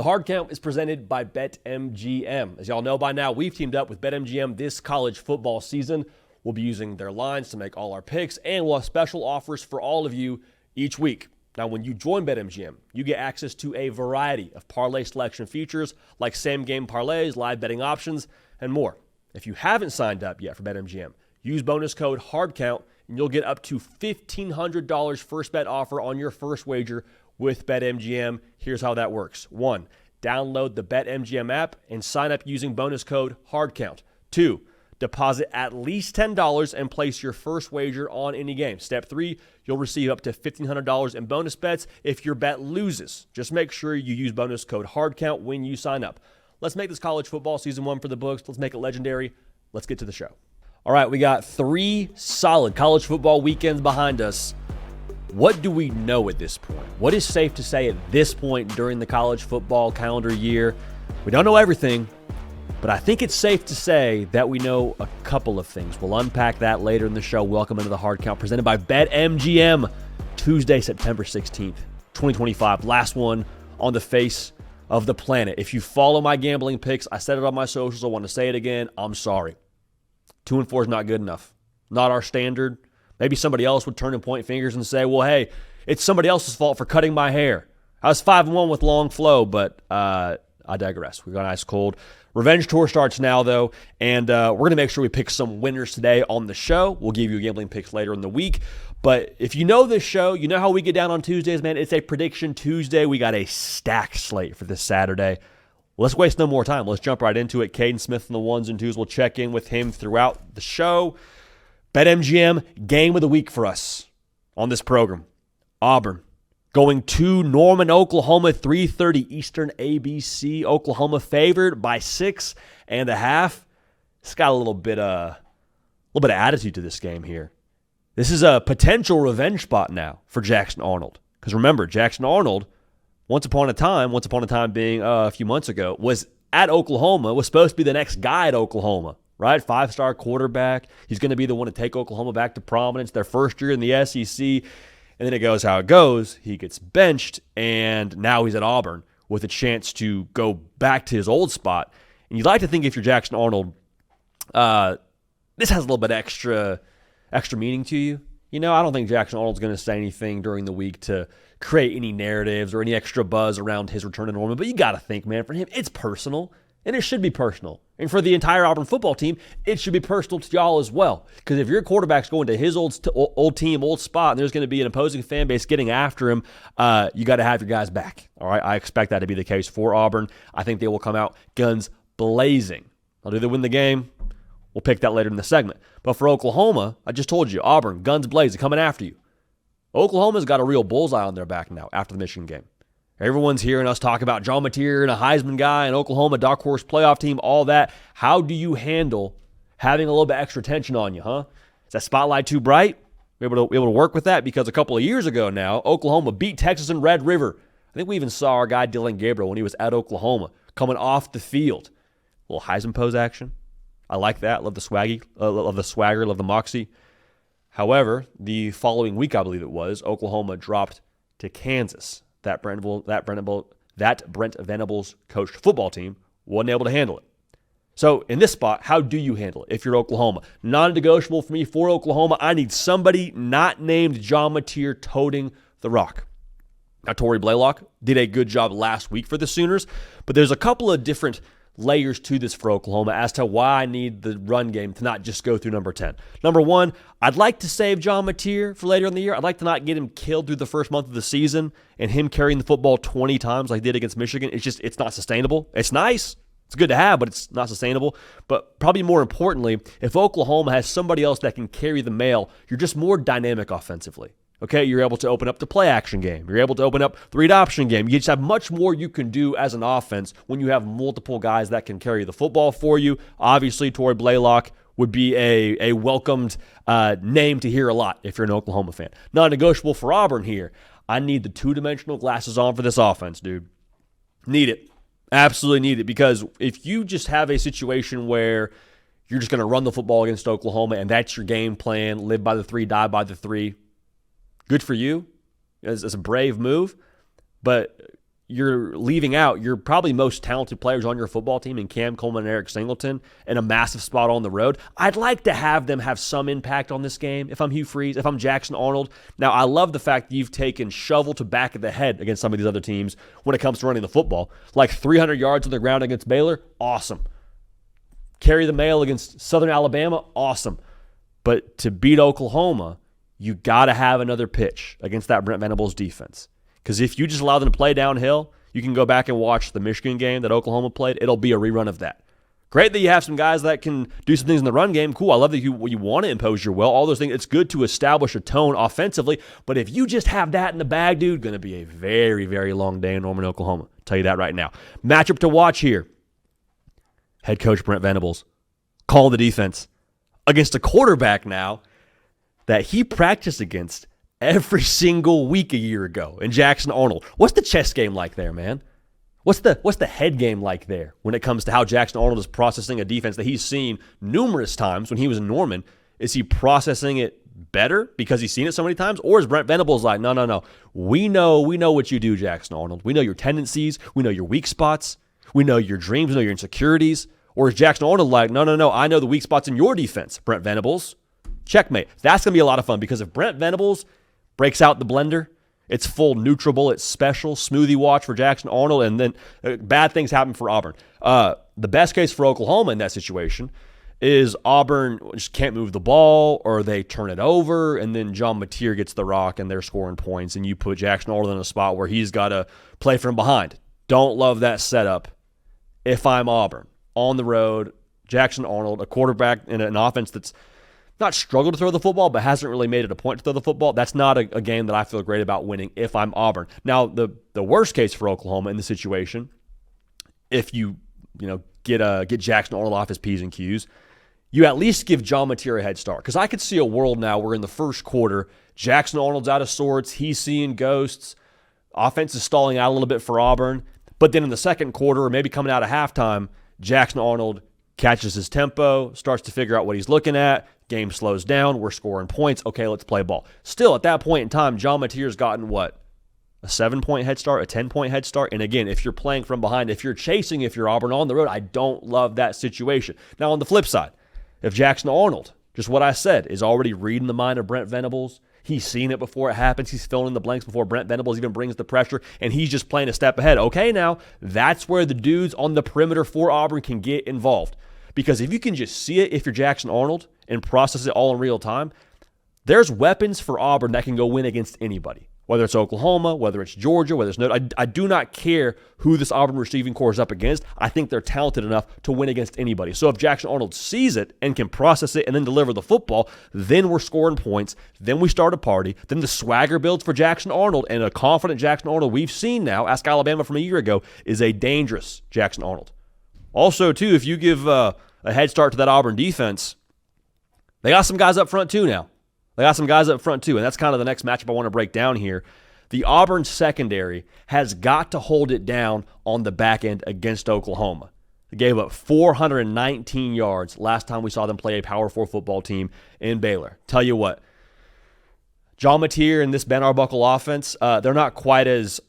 The Hard Count is presented by BetMGM. As y'all know by now, we've teamed up with BetMGM this college football season. We'll be using their lines to make all our picks, and we'll have special offers for all of you each week. Now, when you join BetMGM, you get access to a variety of parlay selection features like same-game parlays, live betting options, and more. If you haven't signed up yet for BetMGM, use bonus code HARDCOUNT, and you'll get up to $1,500 first bet offer on your first wager with BetMGM. Here's how that works. 1, download the BetMGM app and sign up using bonus code HARDCOUNT. 2, deposit at least $10 and place your first wager on any game. Step 3, you'll receive up to $1,500 in bonus bets if your bet loses. Just make sure you use bonus code HARDCOUNT when you sign up. Let's make this college football season 1 for the books. Let's make it legendary. Let's get to the show. All right, we got 3 solid college football weekends behind us. What do we know at this point? What is safe to say at this point during the college football calendar year? We don't know everything, but I think it's safe to say that we know a couple of things. We'll unpack that later in the show. Welcome into the Hard Count presented by BetMGM. Tuesday, September 16th, 2025. Last one on the face of the planet. If you follow my gambling picks, I said it on my socials. I want to say it again. I'm sorry. 2-4 is not good enough. Not our standard. Maybe somebody else would turn and point fingers and say, well, hey, it's somebody else's fault for cutting my hair. I was 5-1 with long flow, but I digress. We got ice cold. Revenge tour starts now, though, and we're going to make sure we pick some winners today on the show. We'll give you gambling picks later in the week. But if you know this show, you know how we get down on Tuesdays, man. It's a Prediction Tuesday. We got a stacked slate for this Saturday. Let's waste no more time. Let's jump right into it. Caden Smith and the ones and twos. We'll check in with him throughout the show. BetMGM, game of the week for us on this program. Auburn going to Norman, Oklahoma, 3:30 Eastern ABC. Oklahoma favored by 6.5. It's got a little bit of attitude to this game here. This is a potential revenge spot now for Jackson Arnold. Because remember, Jackson Arnold, once upon a time being a few months ago, was at Oklahoma, was supposed to be the next guy at Oklahoma. Right? 5-star quarterback. He's going to be the one to take Oklahoma back to prominence, their first year in the SEC. And then it goes how it goes. He gets benched, and now he's at Auburn with a chance to go back to his old spot. And you'd like to think if you're Jackson Arnold, this has a little bit extra meaning to you. You know, I don't think Jackson Arnold's going to say anything during the week to create any narratives or any extra buzz around his return to Norman. But you got to think, man, for him, it's personal. And it should be personal. And for the entire Auburn football team, it should be personal to y'all as well. Because if your quarterback's going to his old team, old spot, and there's going to be an opposing fan base getting after him, you got to have your guys back. All right, I expect that to be the case for Auburn. I think they will come out guns blazing. I'll either win the game. We'll pick that later in the segment. But for Oklahoma, I just told you, Auburn, guns blazing, coming after you. Oklahoma's got a real bullseye on their back now after the Michigan game. Everyone's hearing us talk about John Napier and a Heisman guy and Oklahoma, dark horse playoff team, all that. How do you handle having a little bit extra tension on you, huh? Is that spotlight too bright? We're able to work with that because a couple of years ago now, Oklahoma beat Texas in Red River. I think we even saw our guy Dylan Gabriel when he was at Oklahoma coming off the field. A little Heisman pose action. I like that. Love the swaggy, love the swagger, love the moxie. However, the following week, I believe it was, Oklahoma dropped to Kansas. That Brent Venables coached football team wasn't able to handle it. So in this spot, how do you handle it if you're Oklahoma? Non-negotiable for me for Oklahoma. I need somebody not named John Napier toting the rock. Now, Torrey Blaylock did a good job last week for the Sooners, but there's a couple of different layers to this for Oklahoma as to why I need the run game to not just go through number 10. Number 1, I'd like to save John Napier for later in the year. I'd like to not get him killed through the first month of the season and him carrying the football 20 times like he did against Michigan. It's not sustainable. It's nice. It's good to have, but it's not sustainable. But probably more importantly, if Oklahoma has somebody else that can carry the mail, you're just more dynamic offensively. Okay, you're able to open up the play action game. You're able to open up the read option game. You just have much more you can do as an offense when you have multiple guys that can carry the football for you. Obviously, Torrey Blaylock would be a welcomed name to hear a lot if you're an Oklahoma fan. Non-negotiable for Auburn here. I need the two-dimensional glasses on for this offense, dude. Need it. Absolutely need it, because if you just have a situation where you're just going to run the football against Oklahoma and that's your game plan, live by the 3, die by the 3, good for you as a brave move. But you're leaving out your probably most talented players on your football team in Cam Coleman and Eric Singleton in a massive spot on the road. I'd like to have them have some impact on this game if I'm Hugh Freeze, if I'm Jackson Arnold. Now, I love the fact that you've taken shovel to back of the head against some of these other teams when it comes to running the football. Like 300 yards on the ground against Baylor, awesome. Carry the mail against Southern Alabama, awesome. But to beat Oklahoma, you got to have another pitch against that Brent Venables defense. Because if you just allow them to play downhill, you can go back and watch the Michigan game that Oklahoma played. It'll be a rerun of that. Great that you have some guys that can do some things in the run game. Cool. I love that you want to impose your will. All those things. It's good to establish a tone offensively. But if you just have that in the bag, dude, going to be a very, very long day in Norman, Oklahoma. I'll tell you that right now. Matchup to watch here. Head coach Brent Venables calling the defense against a quarterback now that he practiced against every single week a year ago in Jackson Arnold. What's the chess game like there, man? What's the head game like there when it comes to how Jackson Arnold is processing a defense that he's seen numerous times when he was in Norman? Is he processing it better because he's seen it so many times? Or is Brent Venables like, no. We know what you do, Jackson Arnold. We know your tendencies. We know your weak spots. We know your dreams. We know your insecurities. Or is Jackson Arnold like, no, I know the weak spots in your defense, Brent Venables. Checkmate. That's going to be a lot of fun because if Brent Venables breaks out the blender, it's full NutriBullet, it's special, smoothie watch for Jackson Arnold, and then bad things happen for Auburn. The best case for Oklahoma in that situation is Auburn just can't move the ball, or they turn it over, and then John Napier gets the rock, and they're scoring points, and you put Jackson Arnold in a spot where he's got to play from behind. Don't love that setup if I'm Auburn. On the road, Jackson Arnold, a quarterback in an offense that's not struggled to throw the football, but hasn't really made it a point to throw the football. That's not a game that I feel great about winning if I'm Auburn. Now, the worst case for Oklahoma in the situation, if you get Jackson Arnold off his P's and Q's, you at least give John Napier a head start. Because I could see a world now where in the first quarter, Jackson Arnold's out of sorts, he's seeing ghosts, offense is stalling out a little bit for Auburn, but then in the second quarter, or maybe coming out of halftime, Jackson Arnold catches his tempo, starts to figure out what he's looking at, game slows down, we're scoring points, okay, let's play ball. Still, at that point in time, John Natier's gotten what? A 7-point head start, a 10-point head start? And again, if you're playing from behind, if you're chasing, if you're Auburn on the road, I don't love that situation. Now, on the flip side, if Jackson Arnold, just what I said, is already reading the mind of Brent Venables, he's seen it before it happens, he's filling in the blanks before Brent Venables even brings the pressure, and he's just playing a step ahead. Okay, now, that's where the dudes on the perimeter for Auburn can get involved. Because if you can just see it, if you're Jackson Arnold, and process it all in real time, there's weapons for Auburn that can go win against anybody. Whether it's Oklahoma, whether it's Georgia, whether it's Notre. I do not care who this Auburn receiving corps is up against. I think they're talented enough to win against anybody. So if Jackson Arnold sees it and can process it and then deliver the football, then we're scoring points. Then we start a party. Then the swagger builds for Jackson Arnold. And a confident Jackson Arnold we've seen now, ask Alabama from a year ago, is a dangerous Jackson Arnold. Also, too, if you give a head start to that Auburn defense, they got some guys up front too now. And that's kind of the next matchup I want to break down here. The Auburn secondary has got to hold it down on the back end against Oklahoma. They gave up 419 yards last time we saw them play a Power 4 football team in Baylor. Tell you what, John Napier and this Ben Arbuckle offense, they're not quite as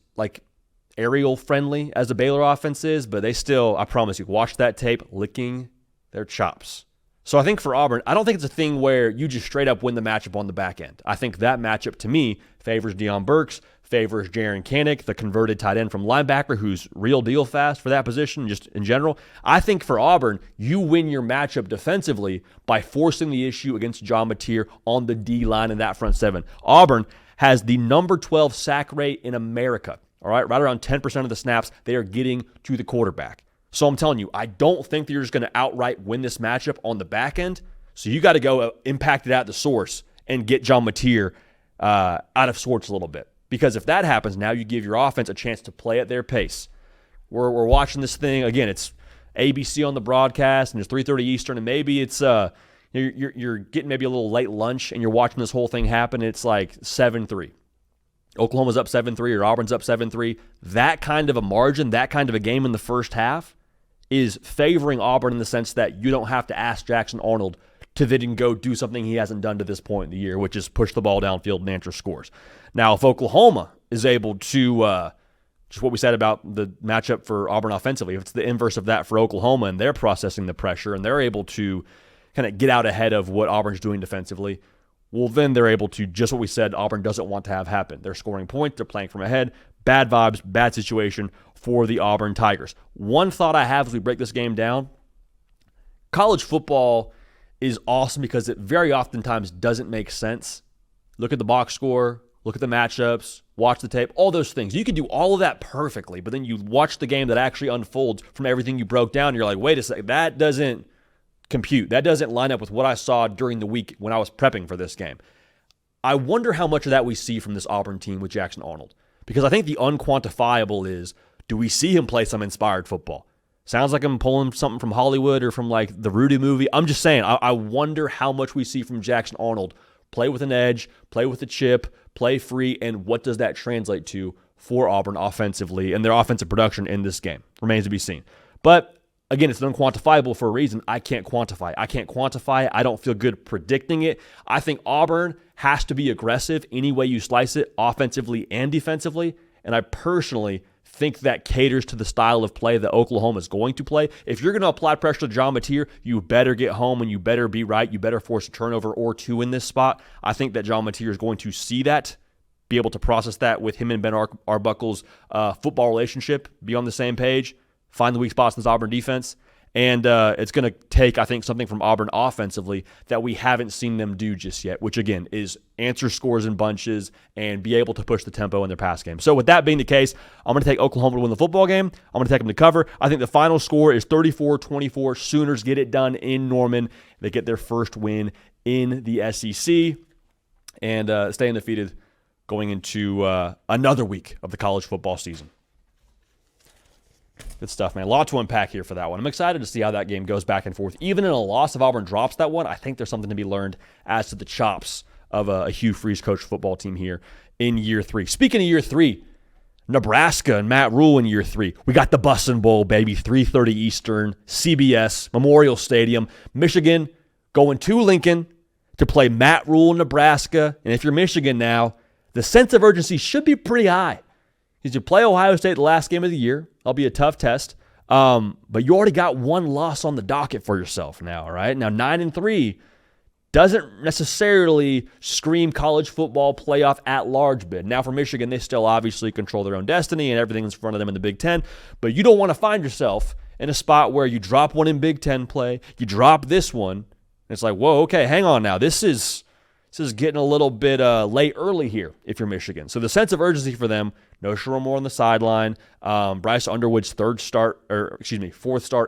aerial friendly as the Baylor offense is, but they still, I promise you, watch that tape, licking their chops. So I think for Auburn, I don't think it's a thing where you just straight up win the matchup on the back end. I think that matchup, to me, favors Deion Burks, favors Jaron Kanik, the converted tight end from linebacker who's real deal fast for that position, just in general. I think for Auburn, you win your matchup defensively by forcing the issue against John Napier on the D-line in that front seven. Auburn has the number 12 sack rate in America, all right? Right around 10% of the snaps they are getting to the quarterback. So I'm telling you, I don't think that you're just going to outright win this matchup on the back end. So you got to go impact it at the source and get John Napier out of sorts a little bit. Because if that happens, now you give your offense a chance to play at their pace. We're watching this thing. Again, it's ABC on the broadcast, and it's 3:30 Eastern, and maybe it's you're getting maybe a little late lunch, and you're watching this whole thing happen. It's like 7-3. Oklahoma's up 7-3 or Auburn's up 7-3. That kind of a margin, that kind of a game in the first half is favoring Auburn in the sense that you don't have to ask Jackson Arnold to then go do something he hasn't done to this point in the year, which is push the ball downfield and answer scores. Now, if Oklahoma is able to Just what we said about the matchup for Auburn offensively. If it's the inverse of that for Oklahoma and they're processing the pressure and they're able to kind of get out ahead of what Auburn's doing defensively, well, then they're able to, just what we said Auburn doesn't want to have happen. They're scoring points. They're playing from ahead. Bad vibes, bad situation for the Auburn Tigers. One thought I have as we break this game down, college football is awesome because it very oftentimes doesn't make sense. Look at the box score, look at the matchups, watch the tape, all those things. You can do all of that perfectly, but then you watch the game that actually unfolds from everything you broke down, and you're like, wait a second, that doesn't compute. That doesn't line up with what I saw during the week when I was prepping for this game. I wonder how much of that we see from this Auburn team with Jackson Arnold, because I think the unquantifiable is, do we see him play some inspired football? Sounds like I'm pulling something from Hollywood or from like the Rudy movie. I'm just saying, I wonder how much we see from Jackson Arnold play with an edge, play with a chip, play free, and what does that translate to for Auburn offensively and their offensive production in this game? Remains to be seen. But again, it's unquantifiable for a reason. I can't quantify it. I don't feel good predicting it. I think Auburn has to be aggressive any way you slice it, offensively and defensively. And I personally think that caters to the style of play that Oklahoma is going to play. If you're going to apply pressure to John Napier, you better get home and you better be right. You better force a turnover or two in this spot. I think that John Napier is going to see that, be able to process that with him and Ben Arbuckle's football relationship, be on the same page, find the weak spots in this Auburn defense. And it's going to take, I think, something from Auburn offensively that we haven't seen them do just yet, which, again, is answer scores in bunches and be able to push the tempo in their pass game. So with that being the case, I'm going to take Oklahoma to win the football game. I'm going to take them to cover. I think the final score is 34-24. Sooners get it done in Norman. They get their first win in the SEC and stay undefeated going into another week of the college football season. Good stuff, man. A lot to unpack here for that one. I'm excited to see how that game goes back and forth. Even in a loss, if Auburn drops that one, I think there's something to be learned as to the chops of a Hugh Freeze coached football team here in year 3. Speaking of year 3, Nebraska and Matt Rule in year 3. We got the Bussin' Bowl, baby, 3:30 Eastern, CBS, Memorial Stadium. Michigan going to Lincoln to play Matt Rule, Nebraska. And if you're Michigan now, the sense of urgency should be pretty high. Because you play Ohio State the last game of the year. That'll be a tough test. But you already got one loss on the docket for yourself now, right? Now, 9-3 doesn't necessarily scream college football playoff at-large bid. Now, for Michigan, they still obviously control their own destiny and everything's in front of them in the Big Ten. But you don't want to find yourself in a spot where you drop one in Big Ten play, you drop this one, and it's like, whoa, okay, hang on now. This is getting a little bit late early here if you're Michigan. So the sense of urgency for them, no Sherrone Moore on the sideline. Bryce Underwood's fourth start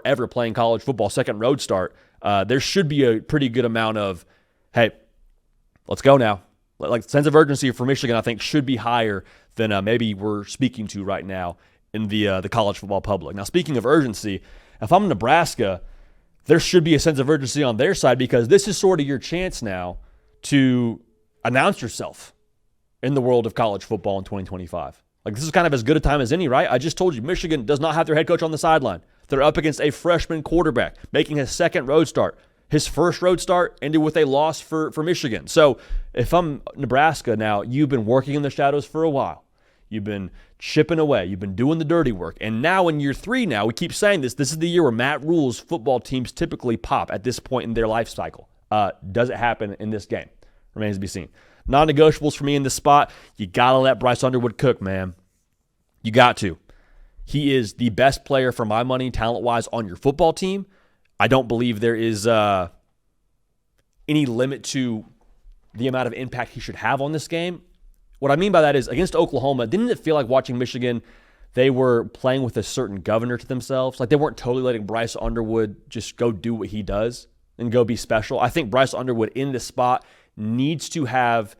ever playing college football, second road start. There should be a pretty good amount of, hey, let's go now. Like, sense of urgency for Michigan, I think, should be higher than maybe we're speaking to right now in the college football public. Now, speaking of urgency, if I'm Nebraska, there should be a sense of urgency on their side because this is sort of your chance now to announce yourself in the world of college football in 2025. Like, this is kind of as good a time as any, right? I just told you, Michigan does not have their head coach on the sideline. They're up against a freshman quarterback making his second road start. His first road start ended with a loss for Michigan. So if I'm Nebraska now, you've been working in the shadows for a while. You've been chipping away. You've been doing the dirty work. And now in year 3 now, we keep saying this is the year where Matt Rule's football teams typically pop at this point in their life cycle. Does it happen in this game? Remains to be seen. Non-negotiables for me in this spot. You got to let Bryce Underwood cook, man. You got to. He is the best player for my money, talent-wise, on your football team. I don't believe there is any limit to the amount of impact he should have on this game. What I mean by that is, against Oklahoma, didn't it feel like watching Michigan, they were playing with a certain governor to themselves? Like, they weren't totally letting Bryce Underwood just go do what he does and go be special. I think Bryce Underwood in this spot needs to have,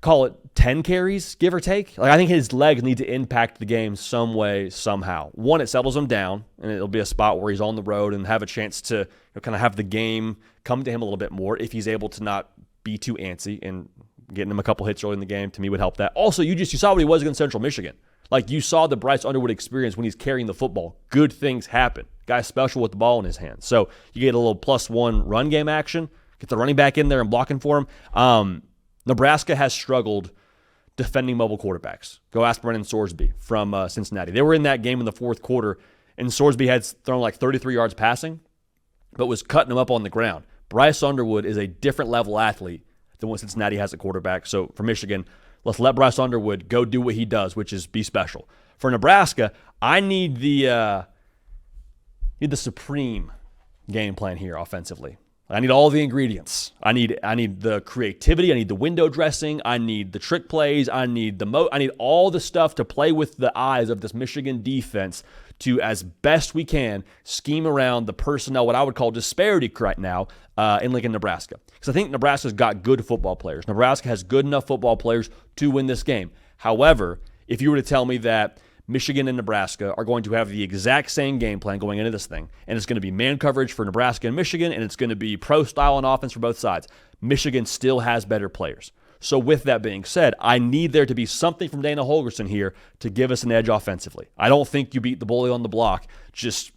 call it 10 carries, give or take. Like, I think his legs need to impact the game some way, somehow. One, it settles him down, and it'll be a spot where he's on the road and have a chance to kind of have the game come to him a little bit more if he's able to not be too antsy, and getting him a couple hits early in the game, to me, would help that. Also, you saw what he was against Central Michigan. Like, you saw the Bryce Underwood experience when he's carrying the football. Good things happen. Guy's special with the ball in his hands. So you get a little +1 run game action, get the running back in there and blocking for him. Nebraska has struggled defending mobile quarterbacks. Go ask Brennan Sorsby from Cincinnati. They were in that game in the fourth quarter, and Sorsby had thrown like 33 yards passing, but was cutting them up on the ground. Bryce Underwood is a different level athlete than what Cincinnati has at quarterback. So for Michigan, let's let Bryce Underwood go do what he does, which is be special. For Nebraska, I need the supreme game plan here offensively. I need all the ingredients. I need the creativity. I need the window dressing. I need the trick plays. I need all the stuff to play with the eyes of this Michigan defense to, as best we can, scheme around the personnel, what I would call disparity right now in Lincoln, Nebraska. Because I think Nebraska's got good football players. Nebraska has good enough football players to win this game. However, if you were to tell me that Michigan and Nebraska are going to have the exact same game plan going into this thing, and it's going to be man coverage for Nebraska and Michigan, and it's going to be pro style on offense for both sides, Michigan still has better players. So with that being said, I need there to be something from Dana Holgorsen here to give us an edge offensively. I don't think you beat the bully on the block just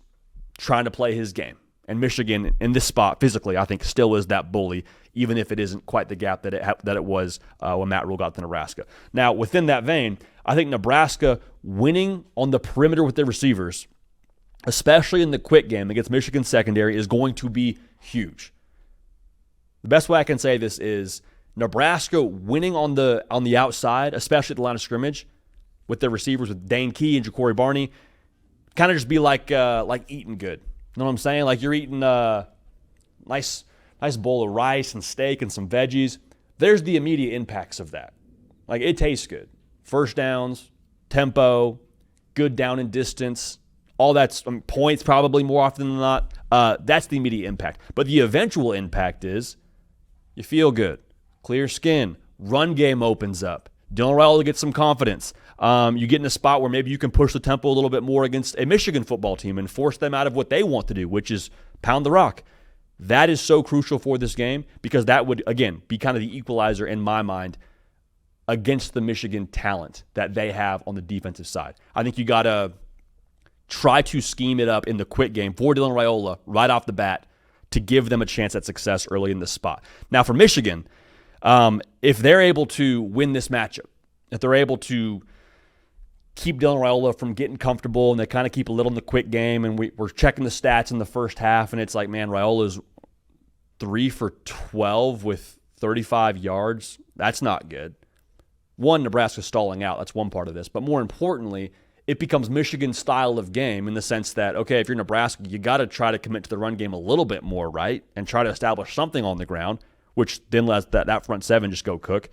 trying to play his game. And Michigan, in this spot, physically, I think still is that bully, even if it isn't quite the gap that it was when Matt Rule got to Nebraska. Now, within that vein, I think Nebraska winning on the perimeter with their receivers, especially in the quick game against Michigan secondary, is going to be huge. The best way I can say this is Nebraska winning on the outside, especially at the line of scrimmage, with their receivers, with Dane Key and Ja'Cory Barney, kind of just be like eating good. You know what I'm saying? Like you're eating a nice bowl of rice and steak and some veggies. There's the immediate impacts of that. Like it tastes good. First downs, tempo, good down and distance, all that's points probably more often than not. That's the immediate impact. But the eventual impact is you feel good, clear skin, run game opens up. Dylan Raiola gets some confidence. You get in a spot where maybe you can push the tempo a little bit more against a Michigan football team and force them out of what they want to do, which is pound the rock. That is so crucial for this game because that would, again, be kind of the equalizer in my mind against the Michigan talent that they have on the defensive side. I think you got to try to scheme it up in the quick game for Dylan Raiola right off the bat to give them a chance at success early in this spot. Now for Michigan, if they're able to win this matchup, if they're able to keep Dylan Raiola from getting comfortable and they kind of keep a little in the quick game and we're checking the stats in the first half and it's like, man, Raiola's 3 for 12 with 35 yards. That's not good. One, Nebraska's stalling out. That's one part of this. But more importantly, it becomes Michigan's style of game in the sense that, okay, if you're Nebraska, you got to try to commit to the run game a little bit more, right? And try to establish something on the ground, which then lets that front seven just go cook.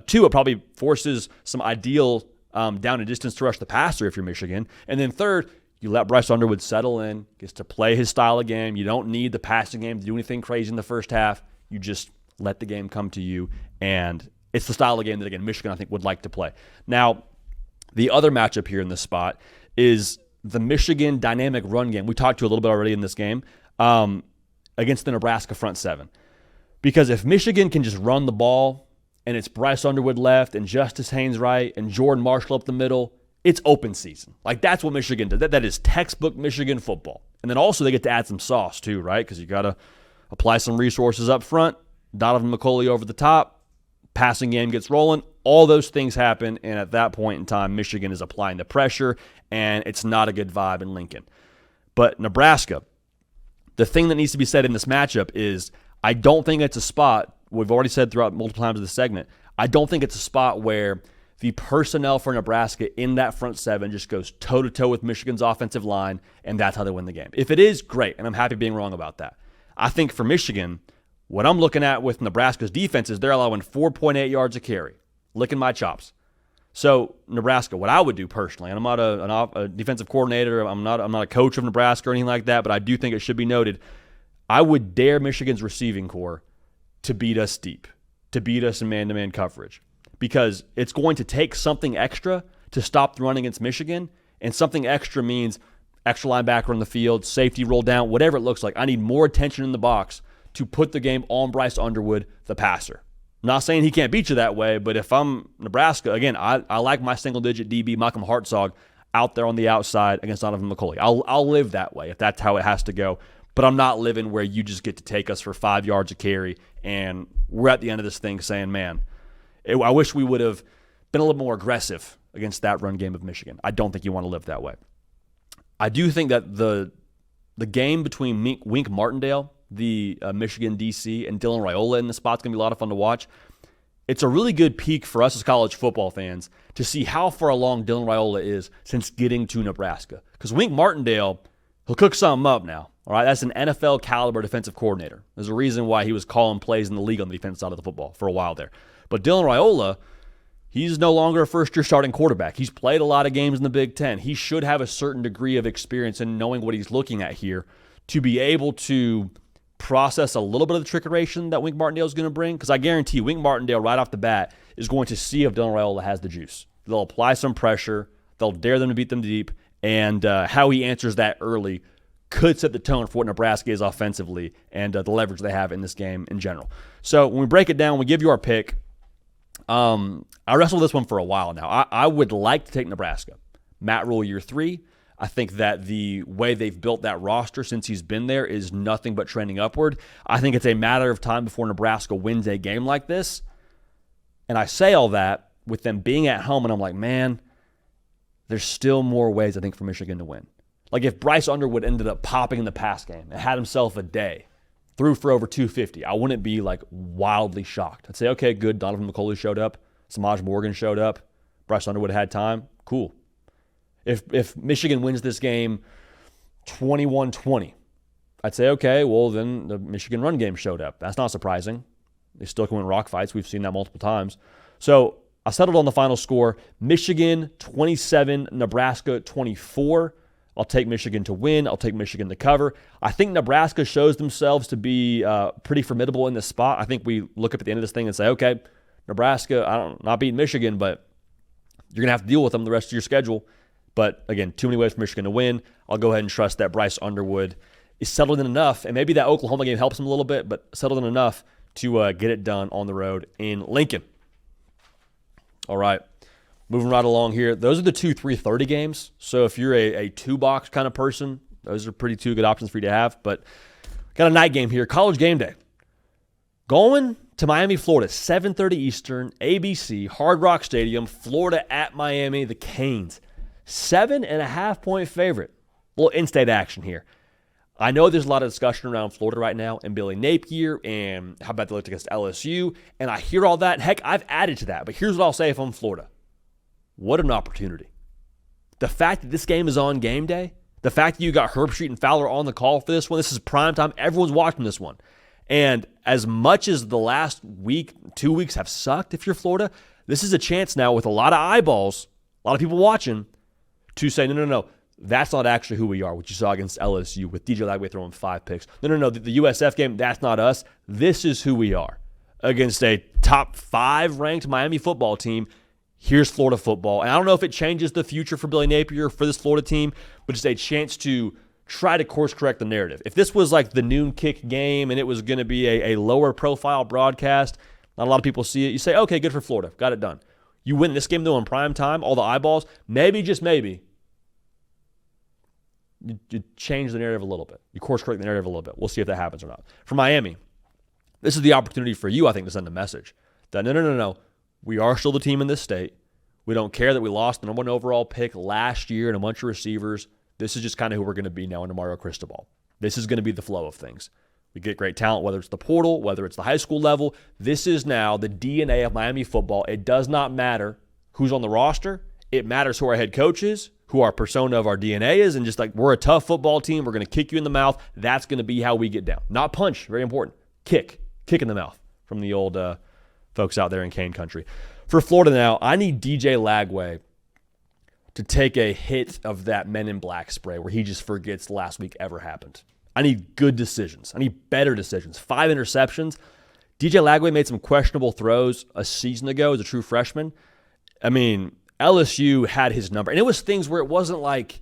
Two, it probably forces some ideal down and distance to rush the passer if you're Michigan. And then third, you let Bryce Underwood settle in, gets to play his style of game. You don't need the passing game to do anything crazy in the first half. You just let the game come to you, and it's the style of game that, again, Michigan, I think, would like to play. Now, the other matchup here in this spot is the Michigan dynamic run game. We talked to a little bit already in this game against the Nebraska front seven. Because if Michigan can just run the ball and it's Bryce Underwood left and Justice Haynes right and Jordan Marshall up the middle, it's open season. Like, that's what Michigan does. That is textbook Michigan football. And then also they get to add some sauce too, right? Because you got to apply some resources up front. Donovan McCulley over the top. Passing game gets rolling. All those things happen, and at that point in time, Michigan is applying the pressure, and it's not a good vibe in Lincoln. But Nebraska, the thing that needs to be said in this matchup is I don't think it's a spot, we've already said throughout multiple times of this segment, I don't think it's a spot where the personnel for Nebraska in that front seven just goes toe-to-toe with Michigan's offensive line, and that's how they win the game. If it is, great, and I'm happy being wrong about that. I think for Michigan, what I'm looking at with Nebraska's defense is they're allowing 4.8 yards a carry, licking my chops. So Nebraska, what I would do personally, and I'm not a defensive coordinator, I'm not a coach of Nebraska or anything like that, but I do think it should be noted, I would dare Michigan's receiving corps to beat us deep, to beat us in man-to-man coverage, because it's going to take something extra to stop the run against Michigan, and something extra means extra linebacker on the field, safety roll down, whatever it looks like. I need more attention in the box to put the game on Bryce Underwood, the passer. Not saying he can't beat you that way, but if I'm Nebraska, again, I like my single-digit DB, Malcolm Hartzog, out there on the outside against Donovan McCulley. I'll live that way if that's how it has to go. But I'm not living where you just get to take us for 5 yards a carry, and we're at the end of this thing saying, man, I wish we would have been a little more aggressive against that run game of Michigan. I don't think you want to live that way. I do think that the game between Wink Martindale, the Michigan DC, and Dylan Raiola in the spot's going to be a lot of fun to watch. It's a really good peek for us as college football fans to see how far along Dylan Raiola is since getting to Nebraska. Because Wink Martindale, he'll cook something up now. All right, that's an NFL caliber defensive coordinator. There's a reason why he was calling plays in the league on the defense side of the football for a while there. But Dylan Raiola, he's no longer a first-year starting quarterback. He's played a lot of games in the Big Ten. He should have a certain degree of experience in knowing what he's looking at here to be able to process a little bit of the trickeration that Wink Martindale is going to bring. Because I guarantee Wink Martindale right off the bat is going to see if Dylan Raiola has the juice. They'll apply some pressure. They'll dare them to beat them deep. And how he answers that early could set the tone for what Nebraska is offensively and the leverage they have in this game in general. So when we break it down, we give you our pick. I wrestled this one for a while now. I would like to take Nebraska. Matt Rule year 3. I think that the way they've built that roster since he's been there is nothing but trending upward. I think it's a matter of time before Nebraska wins a game like this. And I say all that with them being at home, and I'm like, man, there's still more ways, I think, for Michigan to win. Like if Bryce Underwood ended up popping in the pass game and had himself a day, threw for over 250, I wouldn't be like wildly shocked. I'd say, okay, good. Donovan McCulley showed up. Samaj Morgan showed up. Bryce Underwood had time. Cool. If Michigan wins this game 21-20, I'd say, okay, well, then the Michigan run game showed up. That's not surprising. They still can win rock fights. We've seen that multiple times. So I settled on the final score. Michigan 27, Nebraska 24. I'll take Michigan to win. I'll take Michigan to cover. I think Nebraska shows themselves to be pretty formidable in this spot. I think we look up at the end of this thing and say, okay, Nebraska, not beating Michigan, but you're going to have to deal with them the rest of your schedule. But again, too many ways for Michigan to win. I'll go ahead and trust that Bryce Underwood is settled in enough, and maybe that Oklahoma game helps him a little bit, but settled in enough to get it done on the road in Lincoln. All right. Moving right along here, those are the 2 3:30 games. So if you're a 2-box kind of person, those are pretty 2 good options for you to have. But got a night game here, College Game Day. Going to Miami, Florida, 7:30 Eastern, ABC, Hard Rock Stadium, Florida at Miami, the Canes. 7.5-point favorite. A little in-state action here. I know there's a lot of discussion around Florida right now and Billy Napier and how about they looked against LSU. And I hear all that. Heck, I've added to that. But here's what I'll say if I'm Florida. What an opportunity. The fact that this game is on game day, the fact that you got Herbstreit and Fowler on the call for this one, this is prime time. Everyone's watching this one. And as much as the last week, 2 weeks have sucked if you're Florida, this is a chance now with a lot of eyeballs, a lot of people watching, to say, no, that's not actually who we are, which you saw against LSU with DJ Lagway throwing 5 picks. No, the USF game, that's not us. This is who we are. Against a top 5 ranked Miami football team, here's Florida football. And I don't know if it changes the future for Billy Napier for this Florida team, but it's a chance to try to course correct the narrative. If this was like the noon kick game and it was going to be a lower profile broadcast, not a lot of people see it, you say, okay, good for Florida. Got it done. You win this game, though, in prime time, all the eyeballs, maybe, just maybe, you change the narrative a little bit. You course correct the narrative a little bit. We'll see if that happens or not. For Miami, this is the opportunity for you, I think, to send a message that no. We are still the team in this state. We don't care that we lost the number 1 overall pick last year and a bunch of receivers. This is just kind of who we're going to be now under Mario Cristobal. This is going to be the flow of things. We get great talent, whether it's the portal, whether it's the high school level. This is now the DNA of Miami football. It does not matter who's on the roster. It matters who our head coach is, who our persona of our DNA is, and just like we're a tough football team. We're going to kick you in the mouth. That's going to be how we get down. Not punch, very important. Kick in the mouth from the old folks out there in Cane Country. For Florida now, I need DJ Lagway to take a hit of that Men in Black spray where he just forgets last week ever happened. I need good decisions. I need better decisions. 5 interceptions. DJ Lagway made some questionable throws a season ago as a true freshman. I mean, LSU had his number. And it was things where it wasn't like,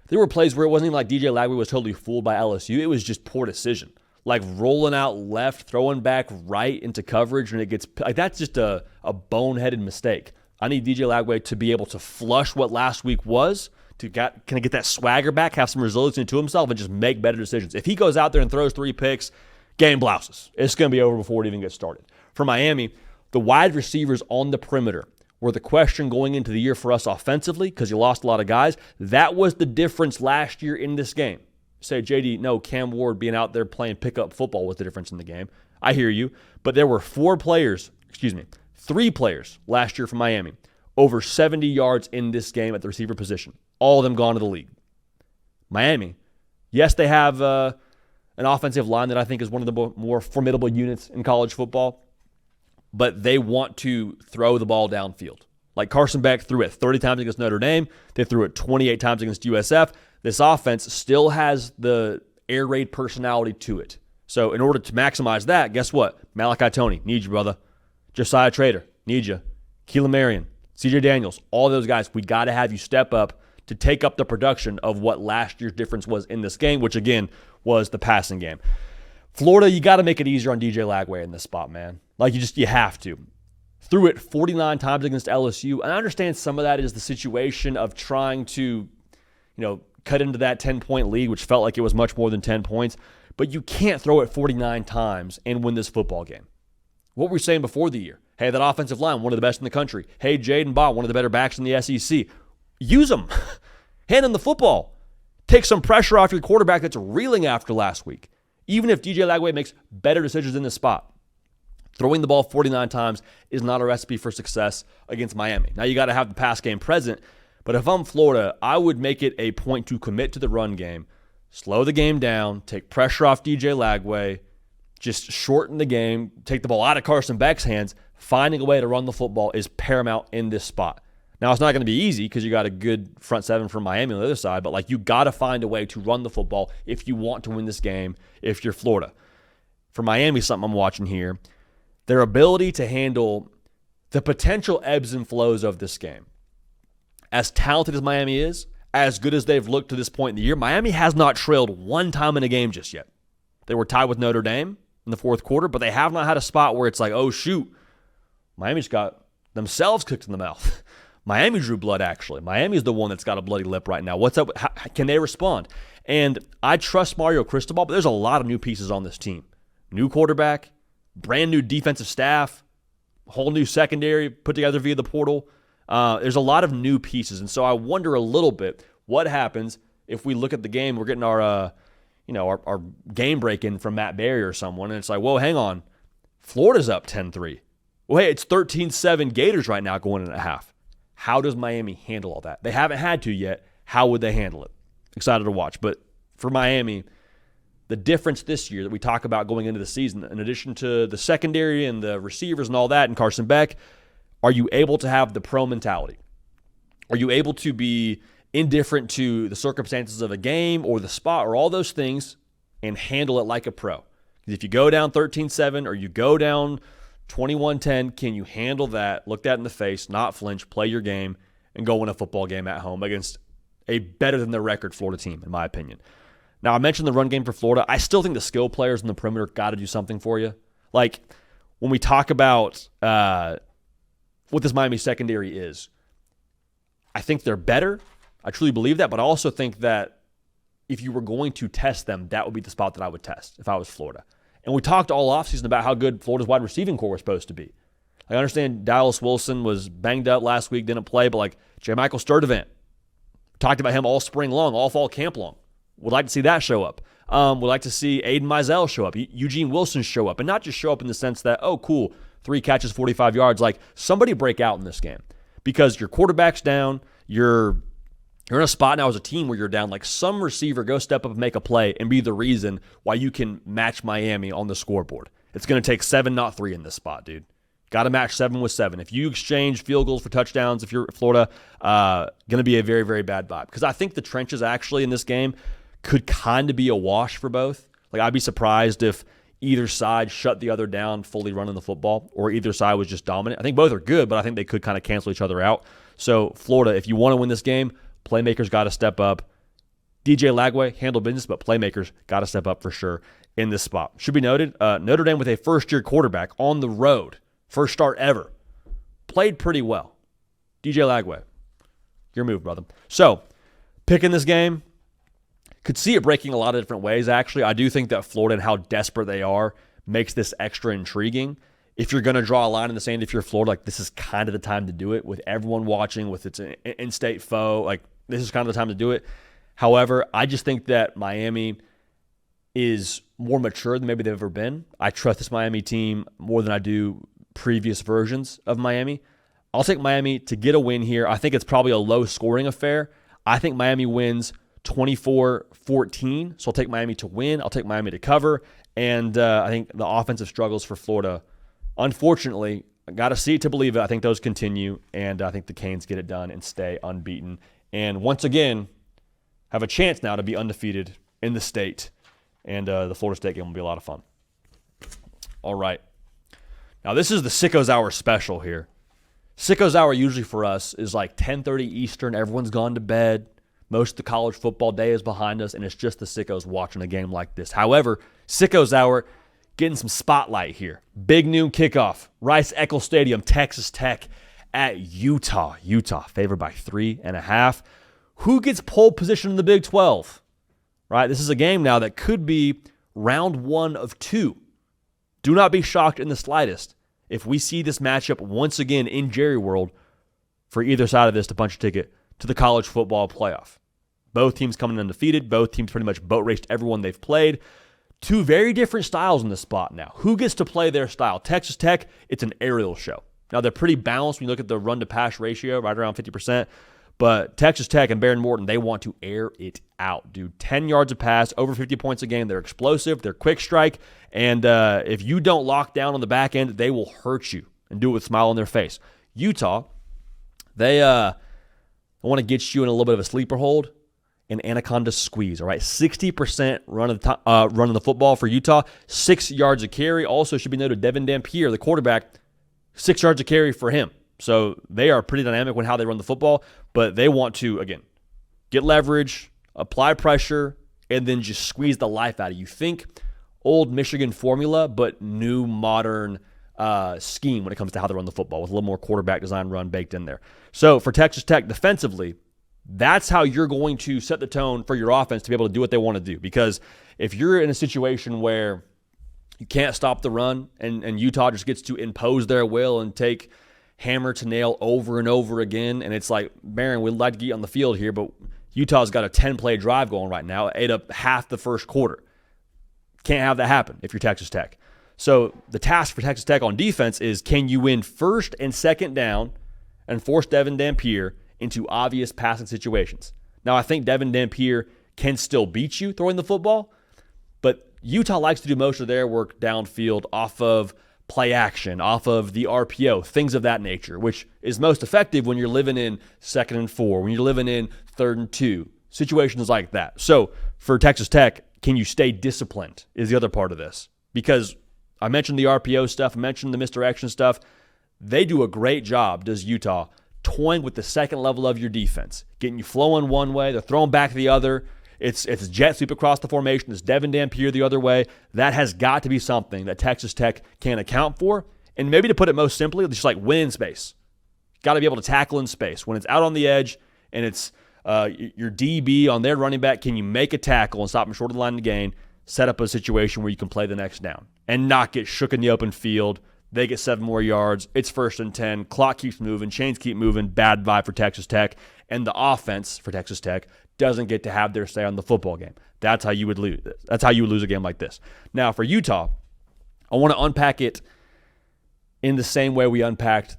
there were plays where it wasn't even like DJ Lagway was totally fooled by LSU. It was just poor decision. Like rolling out left, throwing back right into coverage, and it gets, like that's just a boneheaded mistake. I need DJ Lagway to be able to flush what last week was, to kind of get that swagger back, have some resiliency to himself, and just make better decisions. If he goes out there and throws 3 picks, game blouses. It's going to be over before it even gets started. For Miami, the wide receivers on the perimeter, were the question going into the year for us offensively because you lost a lot of guys. That was the difference last year in this game. Say, JD, no, Cam Ward being out there playing pickup football was the difference in the game. I hear you. But there were 3 players last year from Miami over 70 yards in this game at the receiver position. All of them gone to the league. Miami, yes, they have an offensive line that I think is one of the more formidable units in college football, but they want to throw the ball downfield. Like Carson Beck threw it 30 times against Notre Dame. They threw it 28 times against USF. This offense still has the air raid personality to it. So in order to maximize that, guess what? Malachi Toney, need you, brother. Josiah Trader, need you. Keelan Marion, CJ Daniels, all those guys, we got to have you step up to take up the production of what last year's difference was in this game, which again was the passing game. Florida, you got to make it easier on DJ Lagway in this spot, man. Like you have to. Threw it 49 times against LSU, and I understand some of that is the situation of trying to, cut into that 10-point lead, which felt like it was much more than 10 points, but you can't throw it 49 times and win this football game. What were we saying before the year? Hey, that offensive line, one of the best in the country. Hey, Jaden Bott, one of the better backs in the SEC. Use them. Hand him the football. Take some pressure off your quarterback that's reeling after last week. Even if DJ Lagway makes better decisions in this spot, throwing the ball 49 times is not a recipe for success against Miami. Now, you got to have the pass game present, but if I'm Florida, I would make it a point to commit to the run game, slow the game down, take pressure off DJ Lagway, just shorten the game, take the ball out of Carson Beck's hands. Finding a way to run the football is paramount in this spot. Now, it's not going to be easy because you got a good front seven from Miami on the other side, but you got to find a way to run the football if you want to win this game if you're Florida. For Miami, something I'm watching here, their ability to handle the potential ebbs and flows of this game. As talented as Miami is, as good as they've looked to this point in the year, Miami has not trailed one time in a game just yet. They were tied with Notre Dame in the fourth quarter, but they have not had a spot where it's like, oh, shoot, Miami's got themselves kicked in the mouth. Miami drew blood, actually. Miami's the one that's got a bloody lip right now. What's up? How can they respond? And I trust Mario Cristobal, but there's a lot of new pieces on this team. New quarterback, brand new defensive staff, whole new secondary put together via the portal. There's a lot of new pieces, and so I wonder a little bit what happens if we look at the game. We're getting our game break in from Matt Berry or someone, and it's like, whoa, hang on. Florida's up 10-3. Well, hey, it's 13-7 Gators right now going in at half. How does Miami handle all that? They haven't had to yet. How would they handle it? Excited to watch. But for Miami, the difference this year that we talk about going into the season, in addition to the secondary and the receivers and all that and Carson Beck, are you able to have the pro mentality? Are you able to be indifferent to the circumstances of a game or the spot or all those things and handle it like a pro? Because if you go down 13-7 or you go down 21-10, can you handle that, look that in the face, not flinch, play your game, and go win a football game at home against a better-than-the-record Florida team, in my opinion? Now, I mentioned the run game for Florida. I still think the skill players in the perimeter got to do something for you. Like, when we talk about what this Miami secondary is, I think they're better. I truly believe that, but I also think that if you were going to test them, that would be the spot that I would test if I was Florida. And we talked all offseason about how good Florida's wide receiving core was supposed to be. I understand Dallas Wilson was banged up last week, didn't play, but J. Michael Sturdivant, talked about him all spring long, all fall camp long. Would like to see that show up. Would like to see Aiden Mizell show up, Eugene Wilson show up, and not just show up in the sense that, oh, cool, 3 catches, 45 yards. Somebody break out in this game because your quarterback's down, you're in a spot now as a team where you're down. Some receiver go step up and make a play and be the reason why you can match Miami on the scoreboard. It's going to take 7, not 3 in this spot, dude. Got to match 7 with 7. If you exchange field goals for touchdowns, if you're Florida, going to be a very, very bad vibe. Because I think the trenches actually in this game could kind of be a wash for both. I'd be surprised if either side shut the other down fully running the football or either side was just dominant. I think both are good, but I think they could kind of cancel each other out. So Florida, if you want to win this game, playmakers got to step up. DJ Lagway, handle business, but playmakers got to step up for sure in this spot. Should be noted, Notre Dame with a first-year quarterback on the road, first start ever, played pretty well. DJ Lagway, your move, brother. So, picking this game, could see it breaking a lot of different ways, actually. I do think that Florida and how desperate they are makes this extra intriguing. if you're going to draw a line in the sand, if you're Florida, like this is kind of the time to do it with everyone watching, with its in-state foe. Like this is kind of the time to do it. However, I just think that Miami is more mature than maybe they've ever been. I trust this Miami team more than I do previous versions of Miami. I'll take Miami to get a win here. I think it's probably a low-scoring affair. I think Miami wins 24-14, so I'll take Miami to win. I'll take Miami to cover, and I think the offensive struggles for Florida, unfortunately, I got to see it to believe it. I think those continue, and I think the Canes get it done and stay unbeaten. And once again, have a chance now to be undefeated in the state, and the Florida State game will be a lot of fun. All right. Now, this is the Sickos Hour special here. Sickos Hour usually for us is like 10:30 Eastern. Everyone's gone to bed. Most of the college football day is behind us, and it's just the Sickos watching a game like this. However, Sickos Hour getting some spotlight here. Big noon kickoff. Rice-Eccles Stadium, Texas Tech at Utah. Utah favored by 3.5. Who gets pole position in the Big 12? Right? This is a game now that could be round 1 of 2. Do not be shocked in the slightest if we see this matchup once again in Jerry World for either side of this to punch a ticket to the college football playoff. Both teams coming undefeated. Both teams pretty much boat raced everyone they've played. Two very different styles in this spot now. Who gets to play their style? Texas Tech, it's an aerial show. Now, they're pretty balanced when you look at the run-to-pass ratio, right around 50%. But Texas Tech and Baron Morton, they want to air it out, dude. 10 yards a pass, over 50 points a game. They're explosive. They're quick strike. And if you don't lock down on the back end, they will hurt you and do it with a smile on their face. Utah, they want to get you in a little bit of a sleeper hold, an anaconda squeeze, all right? 60% run of the football for Utah, 6 yards a carry. Also should be noted, Devin Dampier, the quarterback, 6 yards a carry for him. So they are pretty dynamic with how they run the football, but they want to, again, get leverage, apply pressure, and then just squeeze the life out of you. Think old Michigan formula, but new modern scheme when it comes to how they run the football with a little more quarterback design run baked in there. So for Texas Tech, defensively, that's how you're going to set the tone for your offense to be able to do what they want to do. Because if you're in a situation where you can't stop the run and Utah just gets to impose their will and take hammer to nail over and over again, and it's like, Baron, we'd like to get you on the field here, but Utah's got a 10-play drive going right now. It ate up half the first quarter. Can't have that happen if you're Texas Tech. So the task for Texas Tech on defense is, can you win first and second down and force Devin Dampier into obvious passing situations? Now, I think Devin Dampier can still beat you throwing the football, but Utah likes to do most of their work downfield off of play action, off of the RPO, things of that nature, which is most effective when you're living in 2nd and 4, when you're living in 3rd and 2, situations like that. So for Texas Tech, can you stay disciplined is the other part of this. Because I mentioned the RPO stuff, I mentioned the misdirection stuff. They do a great job, does Utah, toying with the second level of your defense, getting you flowing one way, they're throwing back the other. It's a jet sweep across the formation. It's Devin Dampier the other way. That has got to be something that Texas Tech can account for. And maybe to put it most simply, just like win in space. Got to be able to tackle in space. When it's out on the edge and it's your DB on their running back, can you make a tackle and stop them short of the line of the gain, set up a situation where you can play the next down and not get shook in the open field. They get 7 more yards. It's 1st and 10. Clock keeps moving. Chains keep moving. Bad vibe for Texas Tech. And the offense for Texas Tech doesn't get to have their say on the football game. That's how you would lose. That's how you would lose a game like this. Now, for Utah, I want to unpack it in the same way we unpacked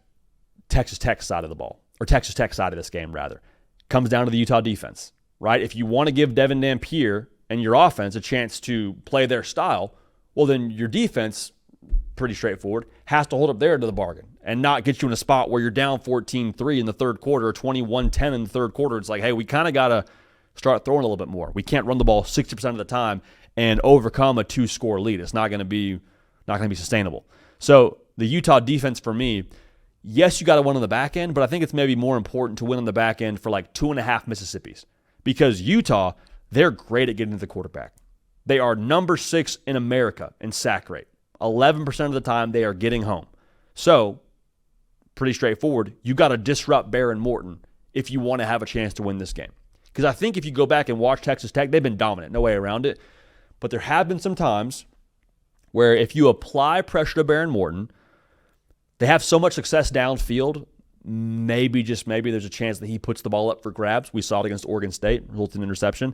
Texas Tech's side of the ball, or Texas Tech's side of this game, rather. Comes down to the Utah defense, right? If you want to give Devin Dampier and your offense a chance to play their style, well, then your defense, pretty straightforward, has to hold up their end of the bargain and not get you in a spot where you're down 14-3 in the third quarter or 21-10 in the third quarter. It's like, hey, we kind of got to start throwing a little bit more. We can't run the ball 60% of the time and overcome a 2-score lead. It's not going to be sustainable. So the Utah defense for me, yes, you got to win on the back end, but I think it's maybe more important to win on the back end for like 2.5 Mississippis, because Utah, they're great at getting to the quarterback. They are number 6 in America in sack rate. 11% of the time they are getting home. So pretty straightforward. You got to disrupt Baron Morton if you want to have a chance to win this game. Because I think if you go back and watch Texas Tech, they've been dominant, no way around it. But there have been some times where if you apply pressure to Baron Morton, they have so much success downfield. Maybe, just maybe, there's a chance that he puts the ball up for grabs. We saw it against Oregon State, resulted in interception.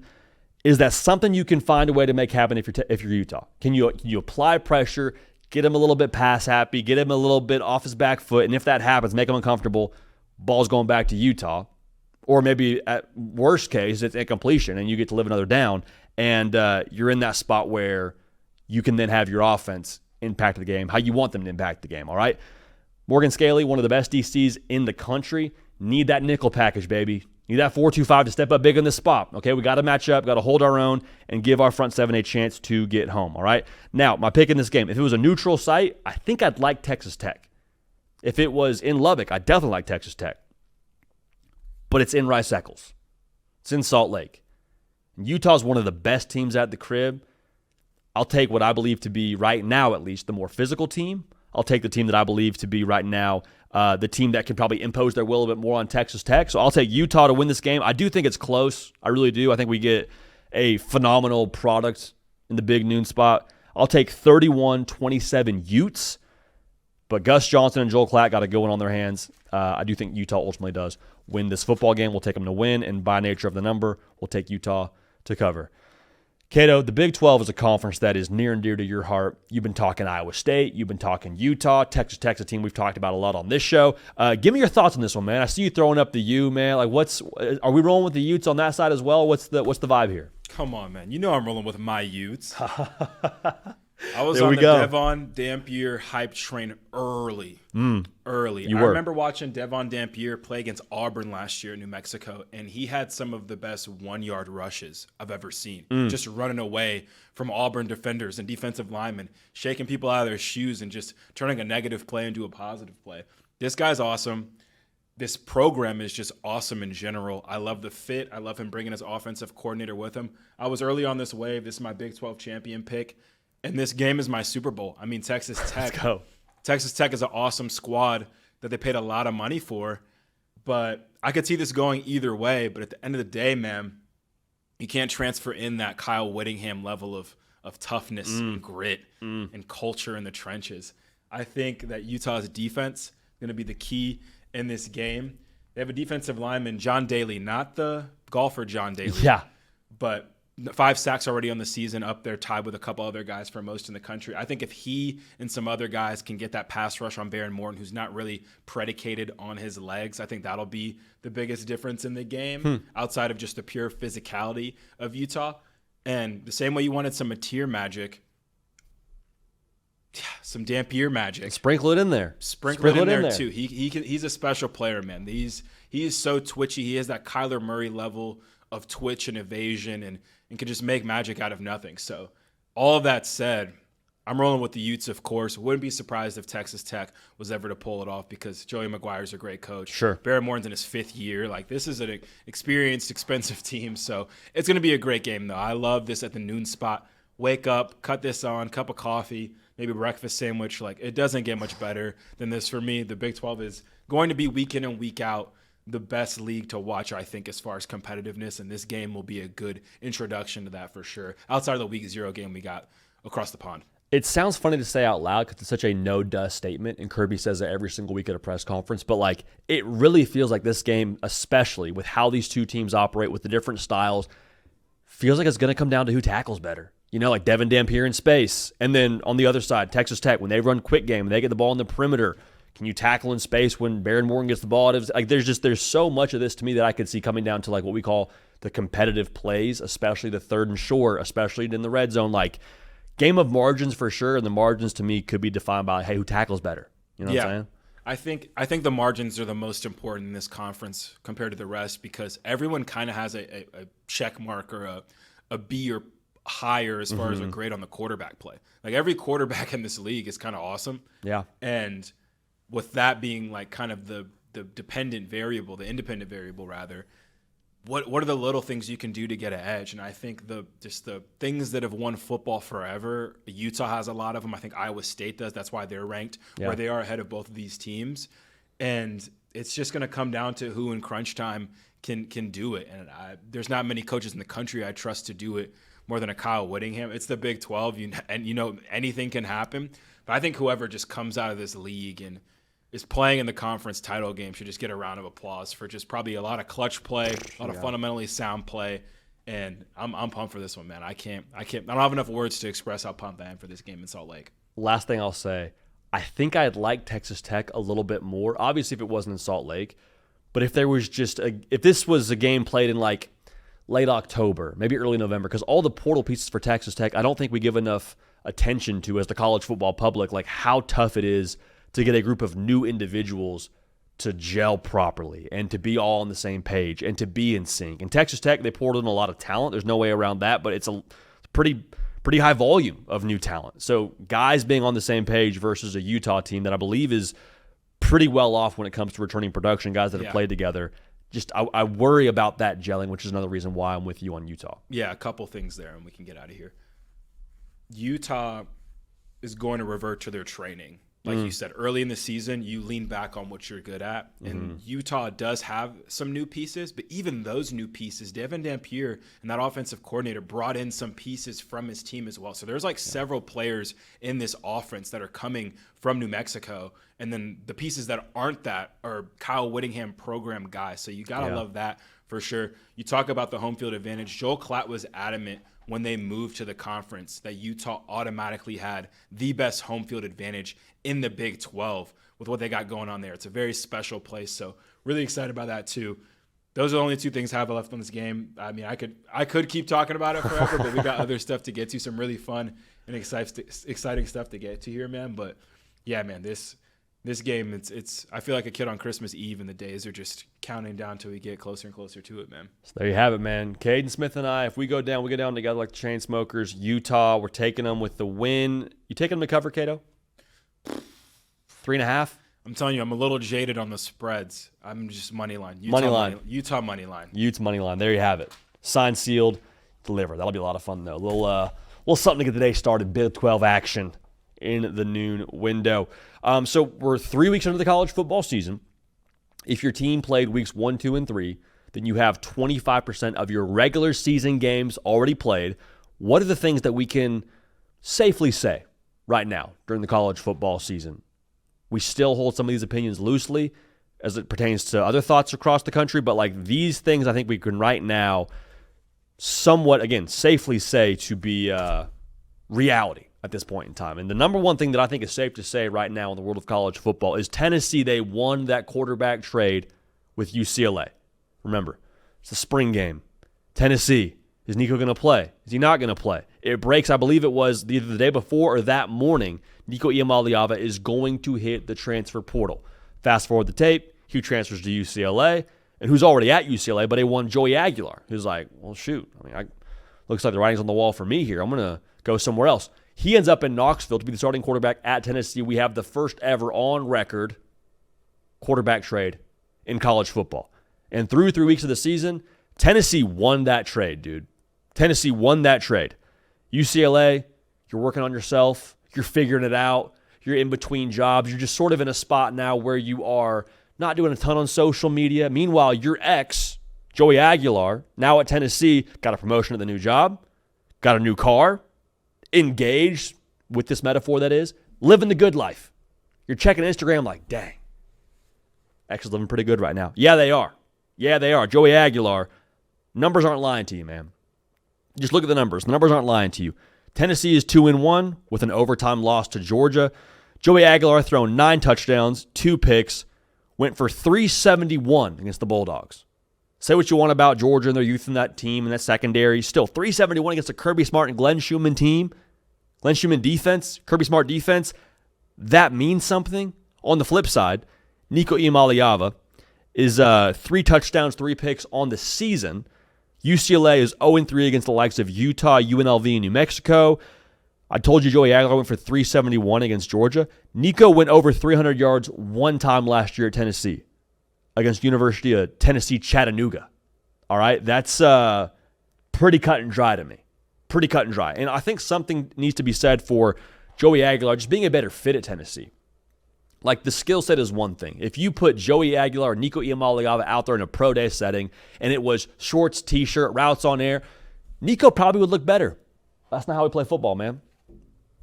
Is that something you can find a way to make happen if you're Utah? Can you apply pressure, get him a little bit pass happy, get him a little bit off his back foot, and if that happens, make him uncomfortable, ball's going back to Utah? Or maybe at worst case, it's incompletion and you get to live another down, and you're in that spot where you can then have your offense impact the game how you want them to impact the game, all right? Morgan Scaley, one of the best DCs in the country, need that nickel package, baby. Need that 4-2-5 to step up big in this spot, okay? We got to match up, got to hold our own, and give our front seven a chance to get home, all right? Now, my pick in this game, if it was a neutral site, I think I'd like Texas Tech. If it was in Lubbock, I'd definitely like Texas Tech. But it's in Rice-Eccles. It's in Salt Lake. Utah's one of the best teams at the crib. I'll take what I believe to be, right now at least, the more physical team. I'll take the team that I believe to be right now the team that can probably impose their will a bit more on Texas Tech. So I'll take Utah to win this game. I do think it's close. I really do. I think we get a phenomenal product in the big noon spot. I'll take 31-27 Utes. But Gus Johnson and Joel Klatt got a good one on their hands. I do think Utah ultimately does win this football game. We'll take them to win, and by nature of the number, we'll take Utah to cover. Cato, the Big 12 is a conference that is near and dear to your heart. You've been talking Iowa State. You've been talking Utah. Texas Tech's a team we've talked about a lot on this show. Give me your thoughts on this one, man. I see you throwing up the U, man. Like, are we rolling with the Utes on that side as well? What's the vibe here? Come on, man. You know I'm rolling with my Utes. I was on the Devon Dampier hype train early. I remember watching Devon Dampier play against Auburn last year in New Mexico, and he had some of the best 1-yard rushes I've ever seen. Just running away from Auburn defenders and defensive linemen, shaking people out of their shoes and just turning a negative play into a positive play. This guy's awesome. This program is just awesome in general. I love the fit. I love him bringing his offensive coordinator with him. I was early on this wave. This is my Big 12 champion pick. And this game is my Super Bowl. I mean, Texas Tech. Let's go. Texas Tech is an awesome squad that they paid a lot of money for. But I could see this going either way. But at the end of the day, man, you can't transfer in that Kyle Whittingham level of toughness and grit and culture in the trenches. I think that Utah's defense is going to be the key in this game. They have a defensive lineman, John Daly, not the golfer John Daly. Yeah. But 5 sacks already on the season, up there, tied with a couple other guys for most in the country. I think if he and some other guys can get that pass rush on Baron Morton, who's not really predicated on his legs, I think that'll be the biggest difference in the game outside of just the pure physicality of Utah. And the same way you wanted some Napier magic, some Dampier magic. Sprinkle it in there. Sprinkle it in there too. He's a special player, man. He is so twitchy. He has that Kyler Murray level of twitch and evasion and can just make magic out of nothing. So all of that said, I'm rolling with the Utes, of course. Wouldn't be surprised if Texas Tech was ever to pull it off because Joey McGuire's a great coach. Sure. Barrett Morton's in his 5th year. Like, this is an experienced, expensive team. So it's going to be a great game, though. I love this at the noon spot. Wake up, cut this on, cup of coffee, maybe breakfast sandwich. Like, it doesn't get much better than this for me. The Big 12 is going to be week in and week out the best league to watch, I think, as far as competitiveness, and this game will be a good introduction to that for sure. Outside of the Week 0 game we got across the pond. It sounds funny to say out loud because it's such a no-duh statement, and Kirby says that every single week at a press conference, but like it really feels like this game, especially with how these two teams operate with the different styles, feels like it's going to come down to who tackles better. You know, like Devin Dampier in space, and then on the other side, Texas Tech, when they run quick game, when they get the ball in the perimeter, can you tackle in space when Baron Morton gets the ball? Like there's so much of this to me that I could see coming down to like what we call the competitive plays, especially the third and short, especially in the red zone. Like game of margins for sure, and the margins to me could be defined by, hey, who tackles better? You know what I'm saying? I think the margins are the most important in this conference compared to the rest because everyone kind of has a check mark or a B or higher as far as a grade on the quarterback play. Like every quarterback in this league is kind of awesome. Yeah. And with that being like kind of the independent variable rather, what are the little things you can do to get an edge? And I think the things that have won football forever, Utah has a lot of them. I think Iowa State does. That's why they're ranked where they are ahead of both of these teams. And it's just going to come down to who in crunch time can do it. And there's not many coaches in the country I trust to do it more than a Kyle Whittingham. It's the Big 12, and anything can happen. But I think whoever just comes out of this league and is playing in the conference title game should just get a round of applause for just probably a lot of clutch play, a lot of fundamentally sound play. And I'm pumped for this one, man. I don't have enough words to express how pumped I am for this game in Salt Lake. Last thing I'll say, I think I'd like Texas Tech a little bit more. Obviously, if it wasn't in Salt Lake, but if there was if this was a game played in like late October, maybe early November, because all the portal pieces for Texas Tech, I don't think we give enough attention to as the college football public, like how tough it is to get a group of new individuals to gel properly and to be all on the same page and to be in sync. And Texas Tech, they poured in a lot of talent. There's no way around that, but it's a pretty high volume of new talent. So guys being on the same page versus a Utah team that I believe is pretty well off when it comes to returning production, guys that have played together. Just I worry about that gelling, which is another reason why I'm with you on Utah. Yeah, a couple things there, and we can get out of here. Utah is going to revert to their training. Like you said, early in the season, you lean back on what you're good at. And Utah does have some new pieces, but even those new pieces, Devin Napier and that offensive coordinator brought in some pieces from his team as well. So there's like several players in this offense that are coming from New Mexico. And then the pieces that aren't that are Kyle Whittingham program guys. So you got to love that for sure. You talk about the home field advantage. Joel Klatt was adamant when they moved to the conference that Utah automatically had the best home field advantage in the Big 12 with what they got going on there. It's a very special place, so really excited about that too. Those are the only two things I have left on this game. I mean, I could keep talking about it forever, but we got other stuff to get to, some really fun and exciting stuff to get to here, man. But yeah, man, this game, it's I feel like a kid on Christmas Eve, and the days are just counting down till we get closer and closer to it, man. So there you have it, man. Caden Smith and I, if we go down together like the chain smokers. Utah, we're taking them with the win. You taking them to cover, Cato? 3.5? I'm telling you, I'm a little jaded on the spreads. I'm just money line. Utah money line. Utes money line. There you have it. Signed, sealed, delivered. That'll be a lot of fun, though. A little something to get the day started. Big 12 action in the noon window. So we're 3 weeks into the college football season. If your team played weeks 1, 2, and 3, then you have 25% of your regular season games already played. What are the things that we can safely say right now during the college football season? We still hold some of these opinions loosely as it pertains to other thoughts across the country, but like these things I think we can right now somewhat, again, safely say to be reality at this point in time. And the number one thing that I think is safe to say right now in the world of college football is Tennessee, they won that quarterback trade with UCLA. Remember, it's the spring game. Tennessee, is Nico going to play? Is he not going to play? It breaks, I believe it was either the day before or that morning, Nico Iamaleava is going to hit the transfer portal. Fast forward the tape, Hugh transfers to UCLA, and who's already at UCLA, but they won Joey Aguilar, who's like, well, shoot, looks like the writing's on the wall for me here. I'm going to go somewhere else. He ends up in Knoxville to be the starting quarterback at Tennessee. We have the first ever on record quarterback trade in college football. And through 3 weeks of the season, Tennessee won that trade, dude. Tennessee won that trade. UCLA, you're working on yourself. You're figuring it out. You're in between jobs. You're just sort of in a spot now where you are not doing a ton on social media. Meanwhile, your ex, Joey Aguilar, now at Tennessee, got a promotion at the new job, got a new car, engaged, with this metaphor that is, living the good life. You're checking Instagram like, dang, ex is living pretty good right now. Yeah, they are. Joey Aguilar, numbers aren't lying to you, man. Just look at the numbers. The numbers aren't lying to you. Tennessee is 2-1 with an overtime loss to Georgia. Joey Aguilar thrown 9 touchdowns, 2 picks, went for 371 against the Bulldogs. Say what you want about Georgia and their youth in that team and that secondary. Still, 371 against a Kirby Smart and Glenn Schumann team. Glenn Schumann defense, Kirby Smart defense. That means something. On the flip side, Nico Iamaleava is 3 touchdowns, 3 picks on the season. UCLA is 0-3 against the likes of Utah, UNLV, and New Mexico. I told you Joey Aguilar went for 371 against Georgia. Nico went over 300 yards one time last year at Tennessee against University of Tennessee Chattanooga. All right, that's pretty cut and dry to me. Pretty cut and dry. And I think something needs to be said for Joey Aguilar just being a better fit at Tennessee. Like, the skill set is one thing. If you put Joey Aguilar or Nico Iamaleava out there in a pro day setting and it was shorts, t-shirt, routes on air, Nico probably would look better. That's not how we play football, man.